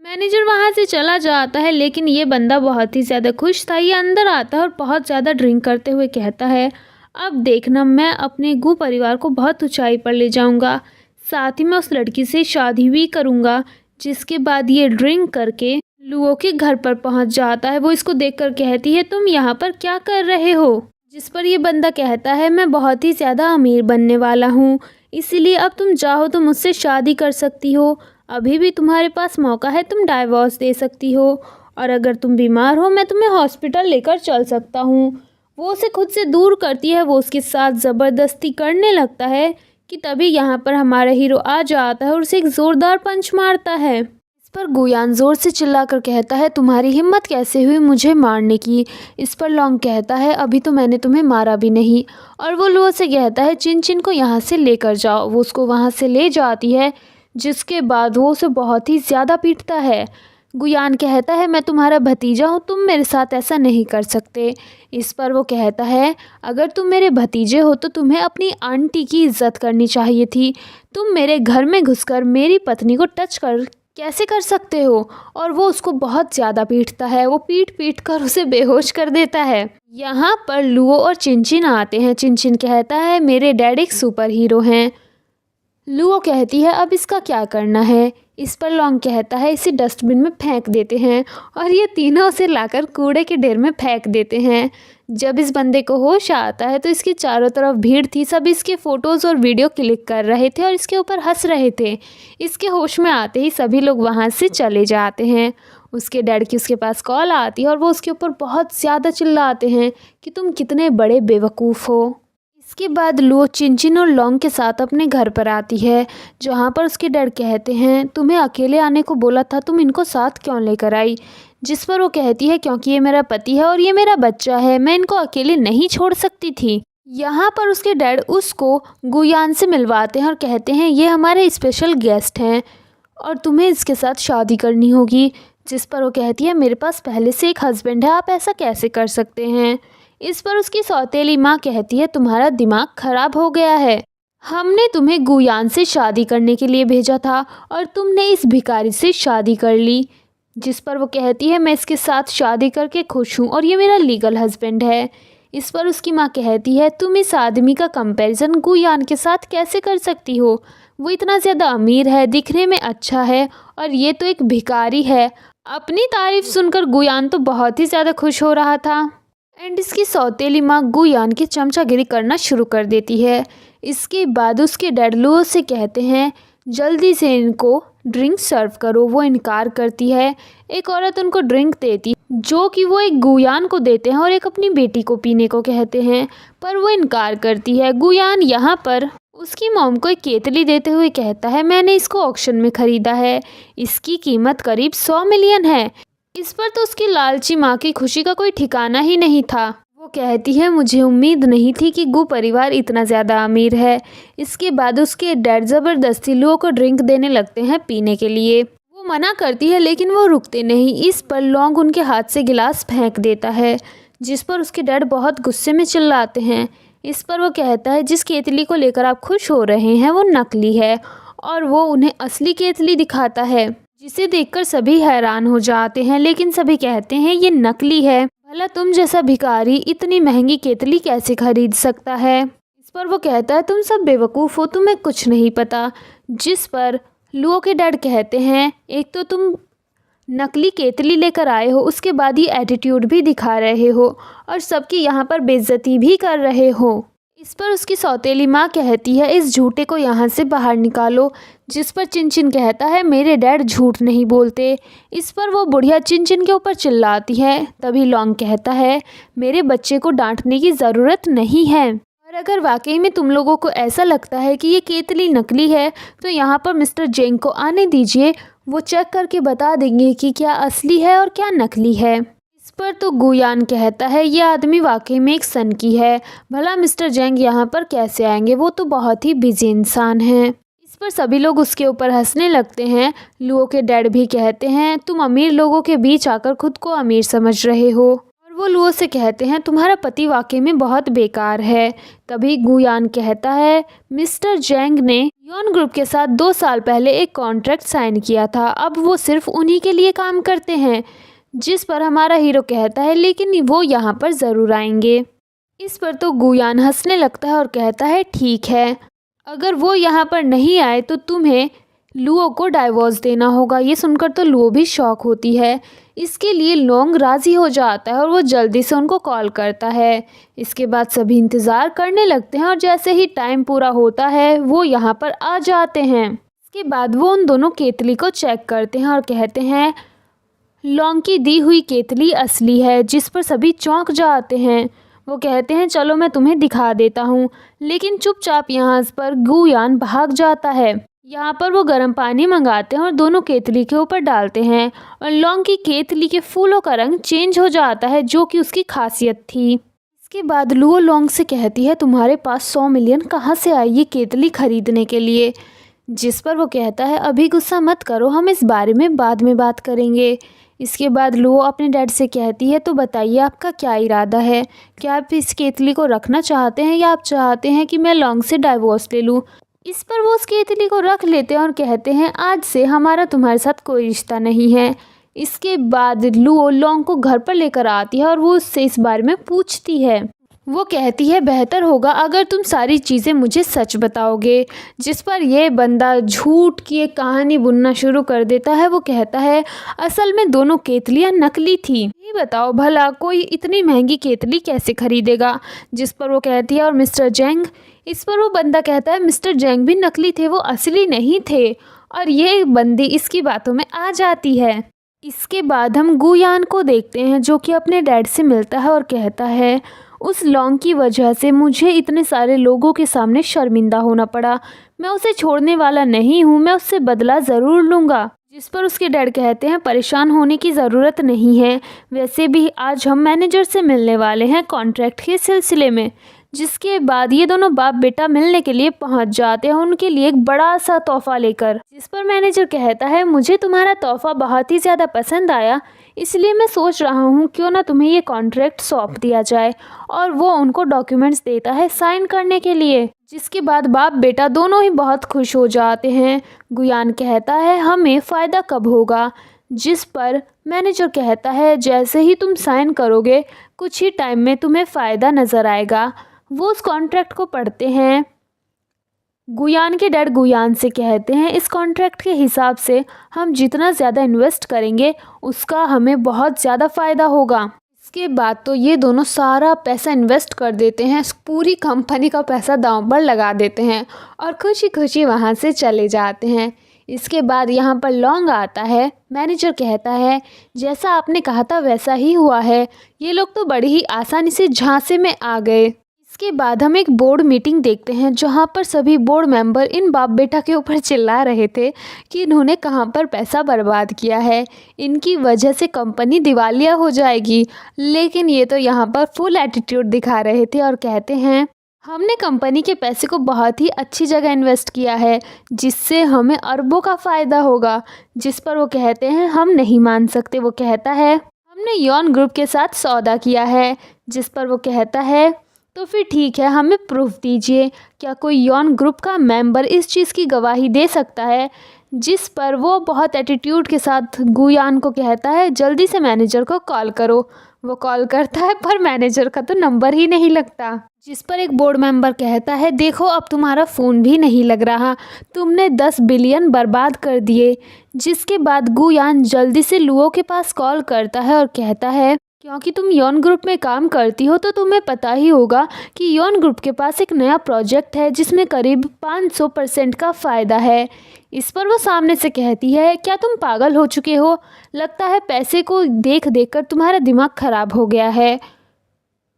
मैनेजर वहाँ से चला जाता है लेकिन ये बंदा बहुत ही ज़्यादा खुश था। ये अंदर आता है और बहुत ज़्यादा ड्रिंक करते हुए कहता है अब देखना मैं अपने गु परिवार को बहुत ऊंचाई पर ले जाऊंगा, साथ ही मैं उस लड़की से शादी भी करूंगा। जिसके बाद ये ड्रिंक करके लुओ के घर पर पहुंच जाता है। वो इसको देखकर कहती है तुम यहाँ पर क्या कर रहे हो, जिस पर ये बंदा कहता है मैं बहुत ही ज़्यादा अमीर बनने वाला हूँ, इसीलिए अब तुम चाहो तो मुझसे शादी कर सकती हो। अभी भी तुम्हारे पास मौका है, तुम डाइवोर्स दे सकती हो और अगर तुम बीमार हो मैं तुम्हें हॉस्पिटल लेकर चल सकता हूँ। वो उसे खुद से दूर करती है। वो उसके साथ ज़बरदस्ती करने लगता है कि तभी यहाँ पर हमारा हीरो आ जाता है और उसे एक ज़ोरदार पंच मारता है। इस पर गुयान ज़ोर से चिल्लाकर कहता है तुम्हारी हिम्मत कैसे हुई मुझे मारने की। इस पर लॉन्ग कहता है अभी तो मैंने तुम्हें मारा भी नहीं। और वो लुओ से कहता है चिन चिन को यहाँ से लेकर जाओ। वो उसको वहाँ से ले जाती है, जिसके बाद वो उसे बहुत ही ज़्यादा पीटता है। गुयान कहता है मैं तुम्हारा भतीजा हूँ, तुम मेरे साथ ऐसा नहीं कर सकते। इस पर वो कहता है अगर तुम मेरे भतीजे हो तो तुम्हें अपनी आंटी की इज्जत करनी चाहिए थी। तुम मेरे घर में घुसकर मेरी पत्नी को टच कर कैसे कर सकते हो। और वो उसको बहुत ज़्यादा पीटता है। वो पीट कर उसे बेहोश कर देता है। यहाँ पर लुओ और चिनचिन आते हैं। चिनचिन कहता है मेरे डैड एक सुपर हीरो हैं। लुओ कहती है अब इसका क्या करना है। इस पर लॉन्ग कहता है इसे डस्टबिन में फेंक देते हैं और ये तीनों उसे लाकर कूड़े के ढेर में फेंक देते हैं। जब इस बंदे को होश आता है तो इसके चारों तरफ भीड़ थी। सब इसके फ़ोटोज़ और वीडियो क्लिक कर रहे थे और इसके ऊपर हंस रहे थे। इसके होश में आते ही सभी लोग वहाँ से चले जाते हैं। उसके डैड की उसके पास कॉल आती है और वो उसके ऊपर बहुत ज़्यादा चिल्लाते हैं कि तुम कितने बड़े बेवकूफ़ हो। इसके बाद लुओ चिनचिन और लॉन्ग के साथ अपने घर पर आती है, जहाँ पर उसके डैड कहते हैं तुम्हें अकेले आने को बोला था, तुम इनको साथ क्यों लेकर आई। जिस पर वो कहती है क्योंकि ये मेरा पति है और ये मेरा बच्चा है, मैं इनको अकेले नहीं छोड़ सकती थी। यहाँ पर उसके डैड उसको गुयान से मिलवाते हैं और कहते हैं ये हमारे स्पेशल गेस्ट हैं और तुम्हें इसके साथ शादी करनी होगी। जिस पर वो कहती है मेरे पास पहले से एक हस्बैंड है, आप ऐसा कैसे कर सकते हैं। इस पर उसकी सौतेली माँ कहती है तुम्हारा दिमाग खराब हो गया है, हमने तुम्हें गुयान से शादी करने के लिए भेजा था और तुमने इस भिखारी से शादी कर ली। जिस पर वो कहती है मैं इसके साथ शादी करके खुश हूँ और ये मेरा लीगल हस्बैंड है। इस पर उसकी माँ कहती है तुम इस आदमी का कंपैरिजन गुयान के साथ कैसे कर सकती हो, वो इतना ज़्यादा अमीर है, दिखने में अच्छा है और ये तो एक भिखारी है। अपनी तारीफ सुनकर गुयान तो बहुत ही ज़्यादा खुश हो रहा था एंड इसकी सौतेली माँ गुयान की चमचागिरी करना शुरू कर देती है। इसके बाद उसके डैड लुओ से कहते हैं जल्दी से इनको ड्रिंक सर्व करो। वो इनकार करती है। एक औरत उनको ड्रिंक देती जो कि वो एक गुयान को देते हैं और एक अपनी बेटी को पीने को कहते हैं, पर वो इनकार करती है। गुयान यहाँ पर उसकी मॉम को एक केतली देते हुए कहता है मैंने इसको ऑक्शन में ख़रीदा है, इसकी कीमत करीब 100 मिलियन है। इस पर तो उसकी लालची माँ की खुशी का कोई ठिकाना ही नहीं था। वो कहती है मुझे उम्मीद नहीं थी कि गु परिवार इतना ज़्यादा अमीर है। इसके बाद उसके डैड ज़बरदस्ती लुओ को ड्रिंक देने लगते हैं पीने के लिए। वो मना करती है लेकिन वो रुकते नहीं। इस पर लॉन्ग उनके हाथ से गिलास फेंक देता है, जिस पर उसके डैड बहुत गुस्से में चिल्लाते हैं। इस पर वो कहता है जिस केतली को लेकर आप खुश हो रहे हैं वो नकली है और वो उन्हें असली केतली दिखाता है, जिसे देखकर सभी हैरान हो जाते हैं लेकिन सभी कहते हैं ये नकली है। भला तुम जैसा भिखारी इतनी महंगी केतली कैसे खरीद सकता है। इस पर वो कहता है तुम सब बेवकूफ़ हो, तुम्हें कुछ नहीं पता। जिस पर लुओ के डैड कहते हैं एक तो तुम नकली केतली लेकर आए हो, उसके बाद ये एटीट्यूड भी दिखा रहे हो और सबकी यहाँ पर बेइज्जती भी कर रहे हो। इस पर उसकी सौतेली माँ कहती है इस झूठे को यहाँ से बाहर निकालो, जिस पर चिनचिन कहता है मेरे डैड झूठ नहीं बोलते। इस पर वो बुढ़िया चिनचिन के ऊपर चिल्लाती है। तभी लौंग कहता है मेरे बच्चे को डांटने की ज़रूरत नहीं है, और अगर वाकई में तुम लोगों को ऐसा लगता है कि ये केतली नकली है तो यहाँ पर मिस्टर जेंग को आने दीजिए, वो चेक करके बता देंगे कि क्या असली है और क्या नकली है। इस पर तो गुयान कहता है ये आदमी वाकई में एक सनकी है, भला मिस्टर जेंग यहाँ पर कैसे आएंगे, वो तो बहुत ही बिजी इंसान हैं। इस पर सभी लोग उसके ऊपर हंसने लगते हैं। लुओ के डैड भी कहते हैं तुम अमीर लोगों के बीच आकर खुद को अमीर समझ रहे हो, और वो लुओ से कहते हैं तुम्हारा पति वाकई में बहुत बेकार है। तभी गुयान कहता है मिस्टर जेंग ने यॉन ग्रुप के साथ 2 साल पहले एक कॉन्ट्रैक्ट साइन किया था, अब वो सिर्फ उन्हीं के लिए काम करते हैं। जिस पर हमारा हीरो कहता है लेकिन वो यहाँ पर ज़रूर आएंगे। इस पर तो गुयान हंसने लगता है और कहता है ठीक है, अगर वो यहाँ पर नहीं आए तो तुम्हें लुओ को डाइवोर्स देना होगा। ये सुनकर तो लुओ भी शॉक होती है। इसके लिए लौंग राज़ी हो जाता है और वो जल्दी से उनको कॉल करता है। इसके बाद सभी इंतज़ार करने लगते हैं और जैसे ही टाइम पूरा होता है वो यहाँ पर आ जाते हैं। इसके बाद वो उन दोनों केतली को चेक करते हैं और कहते हैं लौंग की दी हुई केतली असली है, जिस पर सभी चौंक जाते हैं। वो कहते हैं चलो मैं तुम्हें दिखा देता हूँ, लेकिन चुपचाप यहाँ पर गुयान भाग जाता है। यहाँ पर वो गर्म पानी मंगाते हैं और दोनों केतली के ऊपर डालते हैं और लौंग की केतली के फूलों का रंग चेंज हो जाता है, जो कि उसकी खासियत थी। इसके बाद लुओ लौंग से कहती है तुम्हारे पास 100 मिलियन कहाँ से आई ये केतली खरीदने के लिए, जिस पर वो कहता है अभी गुस्सा मत करो, हम इस बारे में बाद में बात करेंगे। इसके बाद लुओ अपने डैड से कहती है तो बताइए आपका क्या इरादा है, क्या आप इस केतली को रखना चाहते हैं या आप चाहते हैं कि मैं लौंग से डाइवोर्स ले लूँ। इस पर वो उस केतली को रख लेते हैं और कहते हैं आज से हमारा तुम्हारे साथ कोई रिश्ता नहीं है। इसके बाद लुओ लौंग को घर पर लेकर आती है और वो उससे इस बारे में पूछती है। वो कहती है बेहतर होगा अगर तुम सारी चीज़ें मुझे सच बताओगे, जिस पर यह बंदा झूठ की एक कहानी बुनना शुरू कर देता है। वो कहता है असल में दोनों केतलियाँ नकली थी, ये बताओ भला कोई इतनी महंगी केतली कैसे खरीदेगा। जिस पर वो कहती है और मिस्टर जेंग। इस पर वो बंदा कहता है मिस्टर जेंग भी नकली थे, वो असली नहीं थे, और ये बंदी इसकी बातों में आ जाती है। इसके बाद हम गुयान को देखते हैं जो कि अपने डैड से मिलता है और कहता है उस लौंग की वजह से मुझे इतने सारे लोगों के सामने शर्मिंदा होना पड़ा, मैं उसे छोड़ने वाला नहीं हूँ, मैं उससे बदला ज़रूर लूँगा। जिस पर उसके डैड कहते हैं परेशान होने की ज़रूरत नहीं है, वैसे भी आज हम मैनेजर से मिलने वाले हैं कॉन्ट्रैक्ट के सिलसिले में। जिसके बाद ये दोनों बाप बेटा मिलने के लिए पहुंच जाते हैं उनके लिए एक बड़ा सा तोहफा लेकर। जिस पर मैनेजर कहता है मुझे तुम्हारा तोहफा बहुत ही ज़्यादा पसंद आया, इसलिए मैं सोच रहा हूँ क्यों ना तुम्हें ये कॉन्ट्रैक्ट सौंप दिया जाए, और वो उनको डॉक्यूमेंट्स देता है साइन करने के लिए। जिसके बाद बाप बेटा दोनों ही बहुत खुश हो जाते हैं। गुयान कहता है हमें फ़ायदा कब होगा। जिस पर मैनेजर कहता है जैसे ही तुम साइन करोगे कुछ ही टाइम में तुम्हें फ़ायदा नज़र आएगा। वो उस कॉन्ट्रैक्ट को पढ़ते हैं। गुयान के डैड गुयान से कहते हैं इस कॉन्ट्रैक्ट के हिसाब से हम जितना ज़्यादा इन्वेस्ट करेंगे उसका हमें बहुत ज़्यादा फ़ायदा होगा। इसके बाद तो ये दोनों सारा पैसा इन्वेस्ट कर देते हैं, पूरी कंपनी का पैसा दांव पर लगा देते हैं और खुशी खुशी वहाँ से चले जाते हैं। इसके बाद यहाँ पर लौंग आता है। मैनेजर कहता है जैसा आपने कहा था वैसा ही हुआ है, ये लोग तो बड़ी ही आसानी से झांसे में आ गए। इसके बाद हम एक बोर्ड मीटिंग देखते हैं जहां पर सभी बोर्ड मेंबर इन बाप बेटा के ऊपर चिल्ला रहे थे कि इन्होंने कहां पर पैसा बर्बाद किया है, इनकी वजह से कंपनी दिवालिया हो जाएगी। लेकिन ये तो यहां पर फुल एटीट्यूड दिखा रहे थे और कहते हैं हमने कंपनी के पैसे को बहुत ही अच्छी जगह इन्वेस्ट किया है जिससे हमें अरबों का फ़ायदा होगा। जिस पर वो कहते हैं हम नहीं मान सकते। वो कहता है हमने यॉन ग्रुप के साथ सौदा किया है। जिस पर वो कहता है तो फिर ठीक है, हमें प्रूफ दीजिए, क्या कोई यॉन ग्रुप का मेंबर इस चीज़ की गवाही दे सकता है। जिस पर वो बहुत एटीट्यूड के साथ गुयान को कहता है जल्दी से मैनेजर को कॉल करो। वो कॉल करता है पर मैनेजर का तो नंबर ही नहीं लगता। जिस पर एक बोर्ड मेंबर कहता है देखो अब तुम्हारा फ़ोन भी नहीं लग रहा, तुमने 10 बिलियन बर्बाद कर दिए। जिसके बाद गुयान जल्दी से लुओ के पास कॉल करता है और कहता है क्योंकि तुम यौन ग्रुप में काम करती हो तो तुम्हें पता ही होगा कि यौन ग्रुप के पास एक नया प्रोजेक्ट है जिसमें करीब 500% का फ़ायदा है। इस पर वो सामने से कहती है, क्या तुम पागल हो चुके हो? लगता है पैसे को देख देख कर तुम्हारा दिमाग ख़राब हो गया है।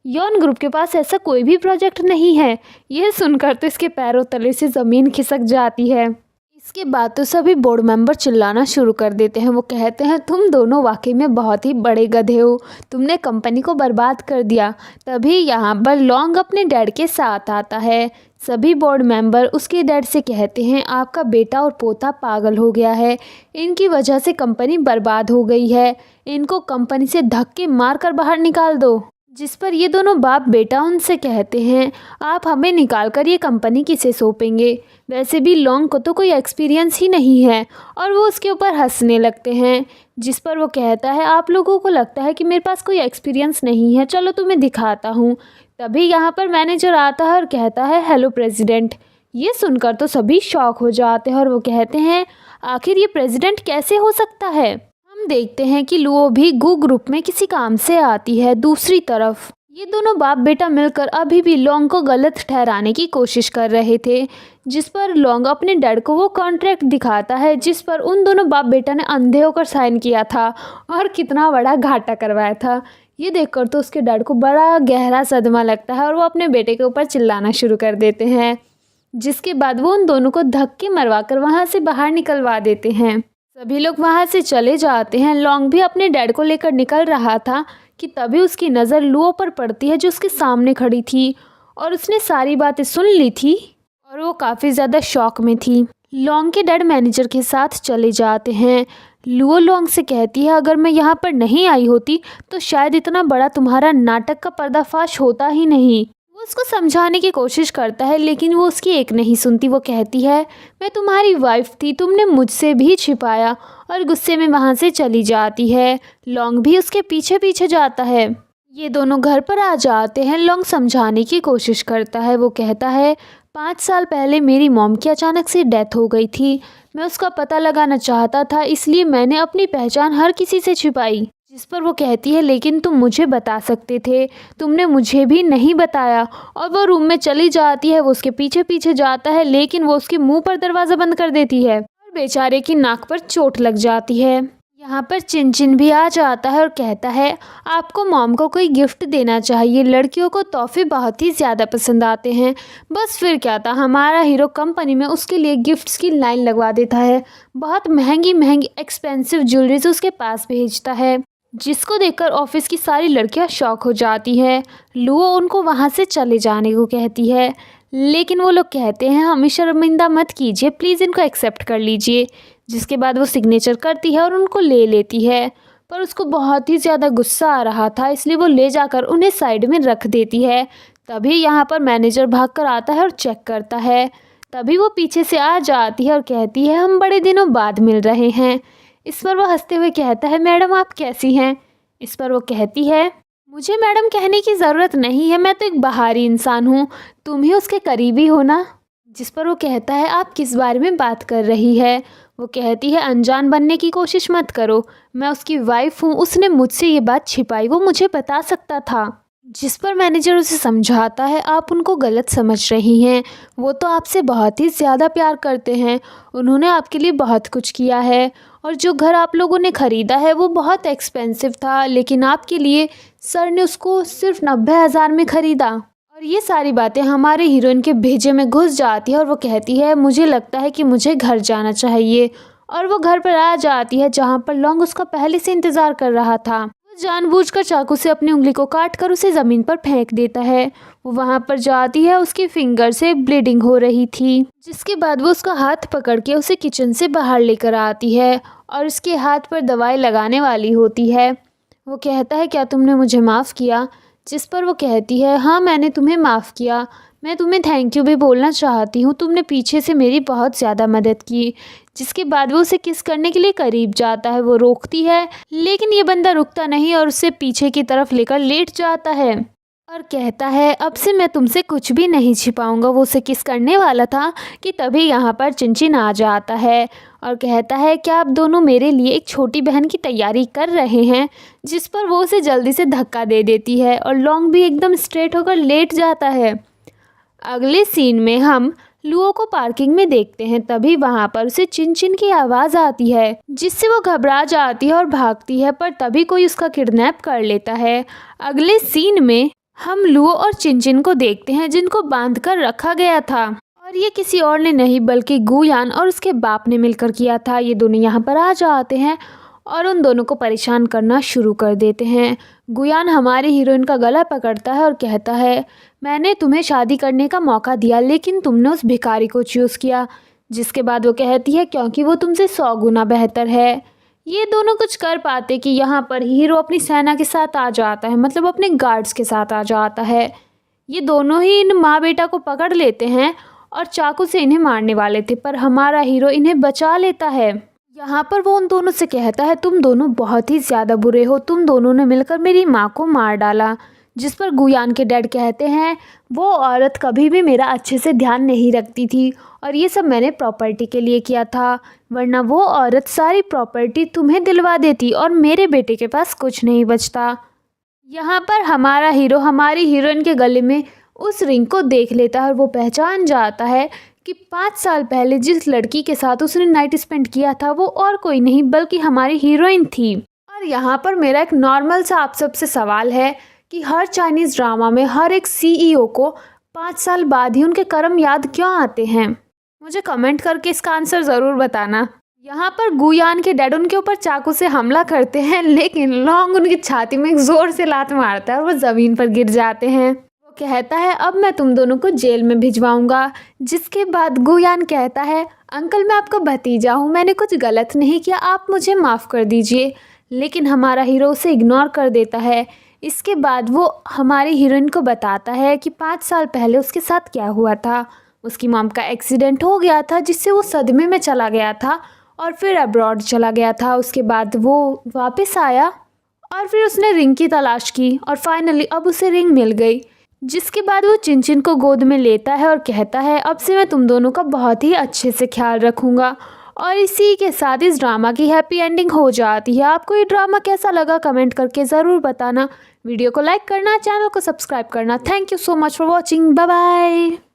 यौन ग्रुप के पास ऐसा कोई भी प्रोजेक्ट नहीं है। यह सुनकर तो इसके पैरों तले से ज़मीन खिसक जाती है। इसके बाद तो सभी बोर्ड मेंबर चिल्लाना शुरू कर देते हैं। वो कहते हैं, तुम दोनों वाकई में बहुत ही बड़े गधे हो, तुमने कंपनी को बर्बाद कर दिया। तभी यहाँ पर लॉन्ग अपने डैड के साथ आता है। सभी बोर्ड मेंबर उसके डैड से कहते हैं, आपका बेटा और पोता पागल हो गया है, इनकी वजह से कंपनी बर्बाद हो गई है, इनको कंपनी से धक्के मार कर बाहर निकाल दो। जिस पर ये दोनों बाप बेटा उनसे कहते हैं, आप हमें निकाल कर ये कंपनी किसे सौंपेंगे? वैसे भी लॉन्ग को तो कोई एक्सपीरियंस ही नहीं है। और वो उसके ऊपर हंसने लगते हैं। जिस पर वो कहता है, आप लोगों को लगता है कि मेरे पास कोई एक्सपीरियंस नहीं है, चलो तुम्हें दिखाता हूँ। तभी यहाँ पर मैनेजर आता है और कहता है, हेलो प्रेसिडेंट। ये सुनकर तो सभी शॉक हो जाते हैं और वो कहते हैं, आखिर ये प्रेसिडेंट कैसे हो सकता है? हम देखते हैं कि लुओ भी गू ग्रुप में किसी काम से आती है। दूसरी तरफ ये दोनों बाप बेटा मिलकर अभी भी लॉन्ग को गलत ठहराने की कोशिश कर रहे थे। जिस पर लॉन्ग अपने डैड को वो कॉन्ट्रैक्ट दिखाता है जिस पर उन दोनों बाप बेटा ने अंधे होकर साइन किया था और कितना बड़ा घाटा करवाया था। ये देखकर तो उसके डैड को बड़ा गहरा सदमा लगता है और वो अपने बेटे के ऊपर चिल्लाना शुरू कर देते हैं। जिसके बाद वो उन दोनों को धक्के मरवा कर वहाँ से बाहर निकलवा देते हैं। सभी लोग वहाँ से चले जाते हैं। लॉन्ग भी अपने डैड को लेकर निकल रहा था कि तभी उसकी नज़र लुओ पर पड़ती है जो उसके सामने खड़ी थी और उसने सारी बातें सुन ली थी और वो काफ़ी ज़्यादा शॉक में थी। लॉन्ग के डैड मैनेजर के साथ चले जाते हैं। लुओ लॉन्ग से कहती है, अगर मैं यहाँ पर नहीं आई होती तो शायद इतना बड़ा तुम्हारा नाटक का पर्दाफाश होता ही नहीं। वो उसको समझाने की कोशिश करता है लेकिन वो उसकी एक नहीं सुनती। वो कहती है, मैं तुम्हारी वाइफ थी, तुमने मुझसे भी छिपाया, और गुस्से में वहाँ से चली जाती है। लॉन्ग भी उसके पीछे पीछे जाता है। ये दोनों घर पर आ जाते हैं। लॉन्ग समझाने की कोशिश करता है। वो कहता है, 5 साल पहले मेरी मॉम की अचानक से डेथ हो गई थी। मैं उसका पता लगाना चाहता था, इसलिए मैंने अपनी पहचान हर किसी से छिपाई। जिस पर वो कहती है, लेकिन तुम मुझे बता सकते थे, तुमने मुझे भी नहीं बताया। और वो रूम में चली जाती है। वो उसके पीछे पीछे जाता है लेकिन वो उसके मुंह पर दरवाज़ा बंद कर देती है और बेचारे की नाक पर चोट लग जाती है। यहाँ पर चिन भी आ जाता है और कहता है, आपको मॉम को कोई गिफ्ट देना चाहिए, लड़कियों को तोहफे बहुत ही ज़्यादा पसंद आते हैं। बस फिर क्या था, हमारा हीरो कंपनी में उसके लिए गिफ्ट्स की लाइन लगवा देता है। बहुत महंगी महंगी एक्सपेंसिव ज्वेलरीज उसके पास भेजता है, जिसको देखकर ऑफिस की सारी लड़कियां शॉक हो जाती है। लुओ उनको वहाँ से चले जाने को कहती है लेकिन वो लोग कहते हैं, हमें शर्मिंदा मत कीजिए, प्लीज़ इनको एक्सेप्ट कर लीजिए। जिसके बाद वो सिग्नेचर करती है और उनको ले लेती है। पर उसको बहुत ही ज़्यादा गुस्सा आ रहा था, इसलिए वो ले जाकर उन्हें साइड में रख देती है। तभी यहाँ पर मैनेजर भागकर आता है और चेक करता है। तभी वो पीछे से आ जाती है और कहती है, हम बड़े दिनों बाद मिल रहे हैं। इस पर वो हंसते हुए कहता है, मैडम आप कैसी हैं? इस पर वो कहती है, मुझे मैडम कहने की ज़रूरत नहीं है, मैं तो एक बाहरी इंसान हूँ, तुम ही उसके करीबी हो ना। जिस पर वो कहता है, आप किस बारे में बात कर रही है? वो कहती है, अनजान बनने की कोशिश मत करो, मैं उसकी वाइफ हूँ, उसने मुझसे ये बात छिपाई, वो मुझे बता सकता था। जिस पर मैनेजर उसे समझाता है, आप उनको गलत समझ रही हैं, वो तो आपसे बहुत ही ज़्यादा प्यार करते हैं, उन्होंने आपके लिए बहुत कुछ किया है और जो घर आप लोगों ने ख़रीदा है वो बहुत एक्सपेंसिव था, लेकिन आपके लिए सर ने उसको सिर्फ 90,000 में ख़रीदा। और ये सारी बातें हमारे हीरोइन के भेजे में घुस जाती है और वो कहती है, मुझे लगता है कि मुझे घर जाना चाहिए। और वो घर पर आ जाती है जहाँ पर लॉन्ग उसका पहले से इंतज़ार कर रहा था। वो जानबूझकर चाकू से अपनी उंगली को काट कर उसे ज़मीन पर फेंक देता है। वो वहाँ पर जाती है, उसकी फिंगर से ब्लीडिंग हो रही थी। जिसके बाद वो उसका हाथ पकड़ के उसे किचन से बाहर लेकर आती है और उसके हाथ पर दवाई लगाने वाली होती है। वो कहता है, क्या तुमने मुझे माफ़ किया? जिस पर वो कहती है, हाँ मैंने तुम्हें माफ़ किया, मैं तुम्हें थैंक यू भी बोलना चाहती हूँ, तुमने पीछे से मेरी बहुत ज़्यादा मदद की। जिसके बाद वो उसे किस करने के लिए करीब जाता है। वो रोकती है लेकिन ये बंदा रुकता नहीं और उसे पीछे की तरफ लेकर लेट जाता है और कहता है, अब से मैं तुमसे कुछ भी नहीं छिपाऊंगा। वो उसे किस करने वाला था कि तभी यहाँ पर चिनचिन आ जाता है और कहता है क्या आप दोनों मेरे लिए एक छोटी बहन की तैयारी कर रहे हैं, जिस पर वो उसे जल्दी से धक्का दे देती है और लॉन्ग भी एकदम स्ट्रेट होकर लेट जाता है। अगले सीन में हम लुओ को पार्किंग में देखते हैं। तभी वहाँ पर उसे चिन चिन की आवाज़ आती है, जिससे वो घबरा जाती है और भागती है, पर तभी कोई उसका किडनैप कर लेता है। अगले सीन में हम लुओ और चिन चिन को देखते हैं, जिनको बांध कर रखा गया था, और ये किसी और ने नहीं बल्कि गुयान और उसके बाप ने मिलकर किया था। ये दोनों यहाँ पर आ जाते हैं और उन दोनों को परेशान करना शुरू कर देते हैं। गुयान हमारी हीरोइन का गला पकड़ता है और कहता है मैंने तुम्हें शादी करने का मौका दिया, लेकिन तुमने उस भिखारी को चूज़ किया। जिसके बाद वो कहती है क्योंकि वो तुमसे 100 गुना बेहतर है। ये दोनों कुछ कर पाते कि यहाँ पर हीरो अपनी सेना के साथ आ जाता है, मतलब अपने गार्ड्स के साथ आ जाता है। ये दोनों ही इन माँ बेटा को पकड़ लेते हैं और चाकू से इन्हें मारने वाले थे, पर हमारा हीरो इन्हें बचा लेता है। यहाँ पर वो उन दोनों से कहता है तुम दोनों बहुत ही ज़्यादा बुरे हो, तुम दोनों ने मिलकर मेरी माँ को मार डाला। जिस पर गुयान के डैड कहते हैं वो औरत कभी भी मेरा अच्छे से ध्यान नहीं रखती थी और ये सब मैंने प्रॉपर्टी के लिए किया था, वरना वो औरत सारी प्रॉपर्टी तुम्हें दिलवा देती और मेरे बेटे के पास कुछ नहीं बचता। यहाँ पर हमारा हीरो हमारी हीरोइन के गले में उस रिंग को देख लेता है और वो पहचान जाता है कि 5 साल पहले जिस लड़की के साथ उसने नाइट स्पेंड किया था वो और कोई नहीं बल्कि हमारी हीरोइन थी। और यहाँ पर मेरा एक नॉर्मल सा आप सबसे सवाल है कि हर चाइनीज़ ड्रामा में हर एक CEO को 5 साल बाद ही उनके कर्म याद क्यों आते हैं? मुझे कमेंट करके इसका आंसर ज़रूर बताना। यहाँ पर गुयान के डैड उनके ऊपर चाकू से हमला करते हैं, लेकिन लॉन्ग उनकी छाती में ज़ोर से लात मारता है और वो ज़मीन पर गिर जाते हैं। वो कहता है अब मैं तुम दोनों को जेल में भिजवाऊंगा। जिसके बाद गुयान कहता है अंकल मैं आपका भतीजा हूँ, मैंने कुछ गलत नहीं किया, आप मुझे माफ़ कर दीजिए। लेकिन हमारा हीरो उसे इग्नोर कर देता है। इसके बाद वो हमारी हीरोइन को बताता है कि 5 साल पहले उसके साथ क्या हुआ था। उसकी मॉम का एक्सीडेंट हो गया था, जिससे वो सदमे में चला गया था और फिर अब्रॉड चला गया था। उसके बाद वो वापस आया और फिर उसने रिंग की तलाश की और फाइनली अब उसे रिंग मिल गई। जिसके बाद वो चिन चिन को गोद में लेता है और कहता है अब से मैं तुम दोनों का बहुत ही अच्छे से ख्याल रखूँगा। और इसी के साथ इस ड्रामा की हैप्पी एंडिंग हो जाती है। आपको ये ड्रामा कैसा लगा कमेंट करके ज़रूर बताना। वीडियो को लाइक करना, चैनल को सब्सक्राइब करना। Thank you so much for watching. Bye bye.